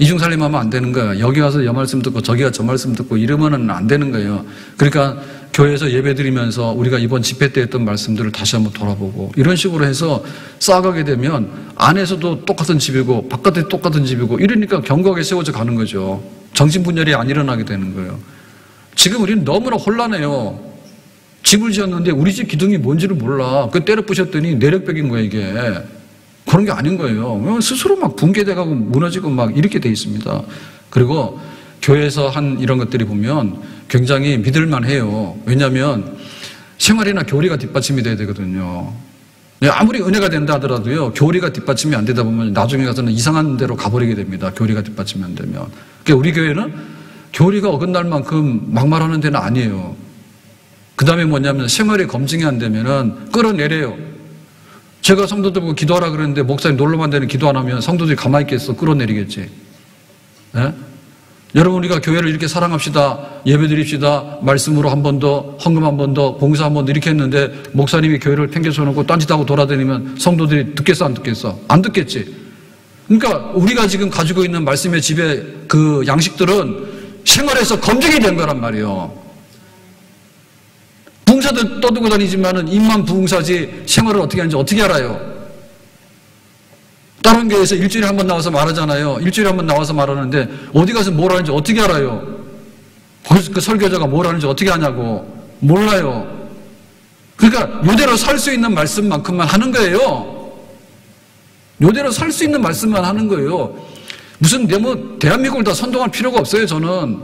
이중살림하면 안 되는 거예요. 여기 와서 여 말씀 듣고 저기가 저 말씀 듣고 이러면은 안 되는 거예요. 그러니까 교회에서 예배 드리면서 우리가 이번 집회 때 했던 말씀들을 다시 한번 돌아보고 이런 식으로 해서 쌓아가게 되면 안에서도 똑같은 집이고 바깥에 똑같은 집이고 이러니까 견고하게 세워져 가는 거죠. 정신분열이 안 일어나게 되는 거예요. 지금 우리는 너무나 혼란해요. 집을 지었는데 우리 집 기둥이 뭔지를 몰라. 그 때려 부셨더니 내력벽인 거야 이게. 그런 게 아닌 거예요. 스스로 막 붕괴돼가고 무너지고 막 이렇게 돼 있습니다. 그리고 교회에서 한 이런 것들이 보면 굉장히 믿을만 해요. 왜냐하면 생활이나 교리가 뒷받침이 돼야 되거든요. 아무리 은혜가 된다 하더라도요, 교리가 뒷받침이 안 되다 보면 나중에 가서는 이상한 데로 가버리게 됩니다. 교리가 뒷받침이 안 되면. 그러니까 우리 교회는 교리가 어긋날 만큼 막말하는 데는 아니에요. 그 다음에 뭐냐면 생활이 검증이 안 되면은 끌어내려요. 제가 성도들 보고 기도하라 그랬는데 목사님 놀러만 되는 기도 안 하면 성도들이 가만히 있겠어? 끌어내리겠지. 네? 여러분 우리가 교회를 이렇게 사랑합시다. 예배 드립시다. 말씀으로 한 번 더, 헌금 한 번 더, 봉사 한 번 더 이렇게 했는데 목사님이 교회를 팽개쳐놓고 딴짓하고 돌아다니면 성도들이 듣겠어 안 듣겠어? 안 듣겠지. 그러니까 우리가 지금 가지고 있는 말씀의 집의 그 양식들은 생활에서 검증이 된 거란 말이에요. 부흥사도 떠들고 다니지만은 입만 부흥사지 생활을 어떻게 하는지 어떻게 알아요? 다른 교회에서 일주일에 한 번 나와서 말하잖아요. 일주일에 한 번 나와서 말하는데 어디 가서 뭘 하는지 어떻게 알아요? 그 설교자가 뭘 하는지 어떻게 아냐고. 몰라요. 그러니까 이대로 살 수 있는 말씀만큼만 하는 거예요. 이대로 살 수 있는 말씀만 하는 거예요. 무슨 대한민국을 다 선동할 필요가 없어요, 저는.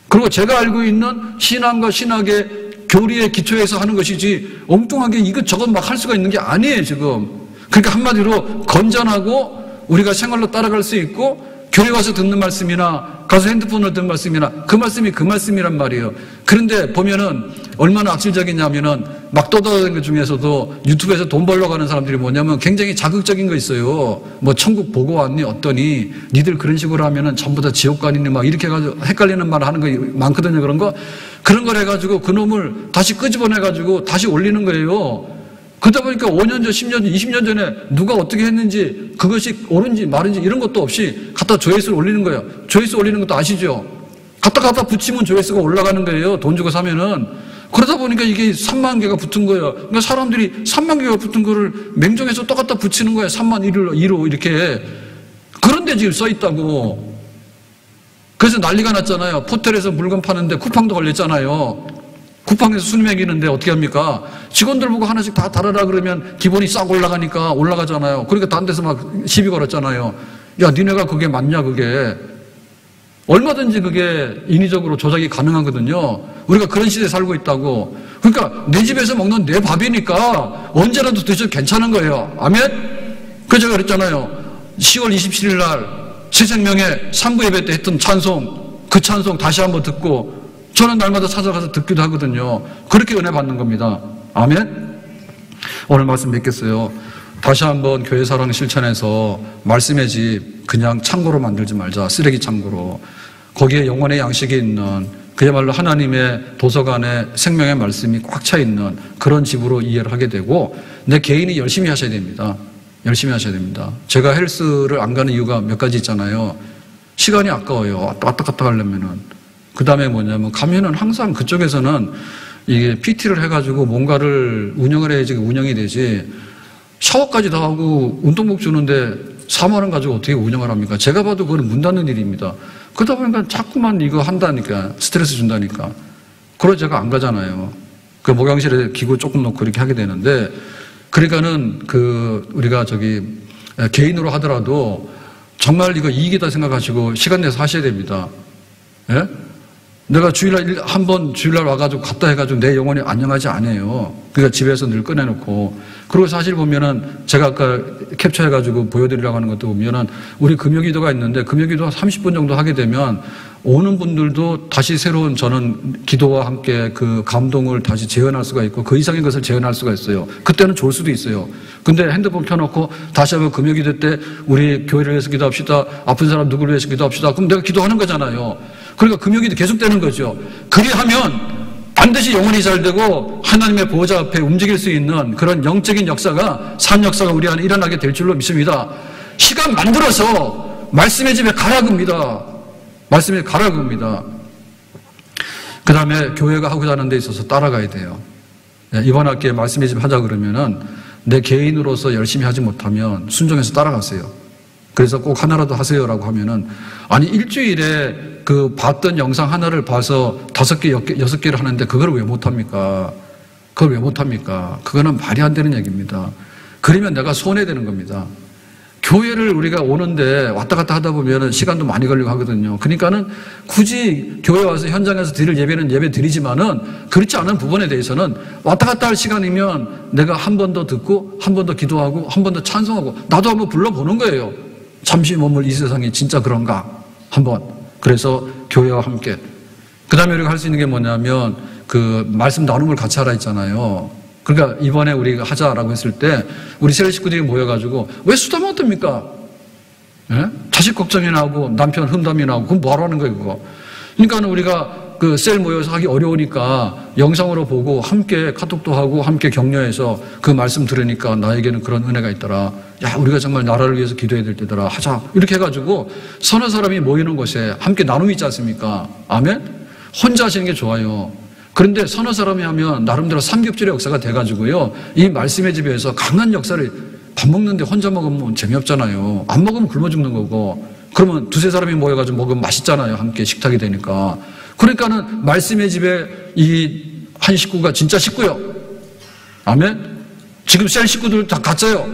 그리고 제가 알고 있는 신앙과 신학의 교리의 기초에서 하는 것이지 엉뚱하게 이것저것 막 할 수가 있는 게 아니에요, 지금. 그러니까 한마디로 건전하고 우리가 생활로 따라갈 수 있고 교회 와서 듣는 말씀이나 가서 핸드폰으로 듣는 말씀이나 그 말씀이 그 말씀이란 말이에요. 그런데 보면은 얼마나 악질적이냐면은 막 떠들어다니는 것 중에서도 유튜브에서 돈 벌러 가는 사람들이 뭐냐면 굉장히 자극적인 거 있어요. 뭐 천국 보고 왔니? 어떠니? 니들 그런 식으로 하면은 전부 다 지옥 가니니 막 이렇게 해가지고 헷갈리는 말 하는 거 많거든요. 그런 거. 그런 걸 해가지고 그놈을 다시 끄집어내가지고 다시 올리는 거예요. 그러다 보니까 5년 전, 10년 전, 20년 전에 누가 어떻게 했는지 그것이 옳은지 말인지 이런 것도 없이 갖다 조회수를 올리는 거예요. 조회수 올리는 것도 아시죠? 갖다 붙이면 조회수가 올라가는 거예요. 돈 주고 사면은. 그러다 보니까 이게 3만 개가 붙은 거예요. 그러니까 사람들이 3만 개가 붙은 거를 맹종해서 또 갖다 붙이는 거예요. 3만 1호 이렇게. 그런데 지금 써 있다고. 그래서 난리가 났잖아요. 포털에서 물건 파는데 쿠팡도 걸렸잖아요. 쿠팡에서 순위 매기는데 어떻게 합니까? 직원들 보고 하나씩 다 달아라 그러면 기본이 싹 올라가니까 올라가잖아요. 그러니까 다른 데서 막 시비 걸었잖아요. 야, 니네가 그게 맞냐, 그게. 얼마든지 그게 인위적으로 조작이 가능하거든요. 우리가 그런 시대에 살고 있다고. 그러니까 내 집에서 먹는 내 밥이니까 언제라도 드셔도 괜찮은 거예요. 아멘? 그래서 제가 그랬잖아요. 10월 27일 날 새생명의 3부 예배 때 했던 찬송, 그 찬송 다시 한번 듣고 저는 날마다 찾아가서 듣기도 하거든요. 그렇게 은혜 받는 겁니다. 아멘? 오늘 말씀 뵙겠어요. 다시 한번 교회 사랑 실천해서 말씀의 집 그냥 창고로 만들지 말자. 쓰레기 창고로. 거기에 영혼의 양식이 있는 그야말로 하나님의 도서관에 생명의 말씀이 꽉 차 있는 그런 집으로 이해를 하게 되고 내 개인이 열심히 하셔야 됩니다. 열심히 하셔야 됩니다. 제가 헬스를 안 가는 이유가 몇 가지 있잖아요. 시간이 아까워요. 왔다 갔다 하려면은. 그 다음에 뭐냐면 가면은 항상 그쪽에서는 이게 PT를 해가지고 뭔가를 운영을 해야지 운영이 되지 샤워까지 다 하고 운동복 주는데 4만 원 가지고 어떻게 운영을 합니까? 제가 봐도 그건 문 닫는 일입니다. 그러다 보니까 자꾸만 이거 한다니까 스트레스 준다니까. 그래서 제가 안 가잖아요. 그 목욕실에 기구 조금 놓고 이렇게 하게 되는데 그러니까는 우리가 개인으로 하더라도 정말 이거 이익이다 생각하시고 시간 내서 하셔야 됩니다. 예? 내가 주일날 한번 주일날 와가지고 갔다 해가지고 내 영혼이 안녕하지 않아요. 그러니까 집에서 늘 꺼내놓고. 그리고 사실 보면은 제가 아까 캡처해가지고 보여드리려고 하는 것도 보면은 우리 금요기도가 있는데 금요기도 30분 정도 하게 되면 오는 분들도 다시 새로운 저는 기도와 함께 그 감동을 다시 재현할 수가 있고 그 이상의 것을 재현할 수가 있어요. 그때는 좋을 수도 있어요. 근데 핸드폰 켜놓고 다시 한번 금요기도 때 우리 교회를 위해서 기도합시다. 아픈 사람 누구를 위해서 기도합시다. 그럼 내가 기도하는 거잖아요. 그러니까 금요기도 계속되는 거죠. 그리하면 반드시 영혼이 잘 되고 하나님의 보호자 앞에 움직일 수 있는 그런 영적인 역사가 산 역사가 우리 안에 일어나게 될 줄로 믿습니다. 시간 만들어서 말씀의 집에 가라 그럽니다. 말씀에 가라 그럽니다. 그 다음에 교회가 하고자 하는 데 있어서 따라가야 돼요. 이번 학기에 말씀의 집 하자 그러면은 내 개인으로서 열심히 하지 못하면 순종해서 따라가세요. 그래서 꼭 하나라도 하세요라고 하면은 아니 일주일에 봤던 영상 하나를 봐서 5개, 6개를 하는데 그걸 왜 못합니까? 그걸 왜 못합니까? 그거는 말이 안 되는 얘기입니다. 그러면 내가 손해되는 겁니다. 교회를 우리가 오는데 왔다 갔다 하다 보면 시간도 많이 걸리고 하거든요. 그러니까는 굳이 교회 와서 현장에서 드릴 예배는 예배 드리지만은 그렇지 않은 부분에 대해서는 왔다 갔다 할 시간이면 내가 한 번 더 듣고 한 번 더 기도하고 한 번 더 찬송하고 나도 한번 불러보는 거예요. 잠시 머물 이 세상이 진짜 그런가? 한번. 그래서 교회와 함께. 그 다음에 우리가 할 수 있는 게 뭐냐면 말씀 나눔을 같이 하라 했잖아요. 그러니까 이번에 우리가 하자라고 했을 때 우리 셀 식구들이 모여가지고 왜 수다만 어떻습니까? 예? 자식 걱정이 나고 남편 흠담이 나고 그럼 뭐하러 하는 거예요 그거. 그러니까 우리가 셀 모여서 하기 어려우니까 영상으로 보고 함께 카톡도 하고 함께 격려해서 그 말씀 들으니까 나에게는 그런 은혜가 있더라. 야 우리가 정말 나라를 위해서 기도해야 될 때더라. 하자. 이렇게 해가지고 서너 사람이 모이는 곳에 함께 나눔이 있지 않습니까? 아멘? 혼자 하시는 게 좋아요. 그런데 서너 사람이 하면 나름대로 삼겹줄의 역사가 돼가지고요. 이 말씀의 집에서 강한 역사를 밥 먹는데 혼자 먹으면 재미없잖아요. 안 먹으면 굶어 죽는 거고. 그러면 두세 사람이 모여가지고 먹으면 맛있잖아요. 함께 식탁이 되니까. 그러니까는 말씀의 집에 이 한 식구가 진짜 식구요. 아멘? 지금 셀 식구들 다 가짜요.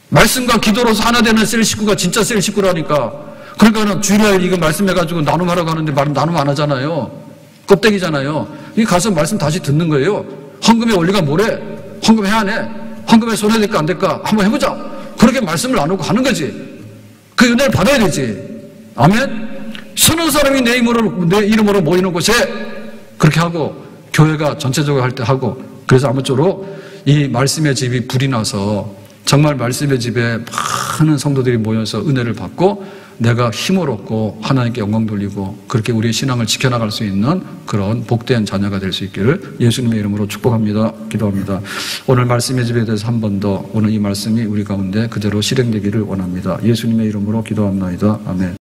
말씀과 기도로서 하나 되는 셀 식구가 진짜 셀 식구라니까. 그러니까는 주일날 이거 말씀해가지고 나눔하라고 하는데 나눔 안 하잖아요. 껍데기잖아요. 이 가서 말씀 다시 듣는 거예요. 헌금의 원리가 뭐래? 헌금 해야 안 해? 헌금에 손해될까 안 될까? 한번 해보자. 그렇게 말씀을 나누고 하는 거지. 그 은혜를 받아야 되지. 아멘? 서너 사람이 내 이름으로 모이는 곳에 그렇게 하고 교회가 전체적으로 할 때 하고 그래서 아무쪼록 이 말씀의 집이 불이 나서 정말 말씀의 집에 많은 성도들이 모여서 은혜를 받고 내가 힘을 얻고 하나님께 영광 돌리고 그렇게 우리의 신앙을 지켜나갈 수 있는 그런 복된 자녀가 될 수 있기를 예수님의 이름으로 축복합니다. 기도합니다. 오늘 말씀의 집에 대해서 한 번 더 오늘 이 말씀이 우리 가운데 그대로 실행되기를 원합니다. 예수님의 이름으로 기도합나이다. 아멘.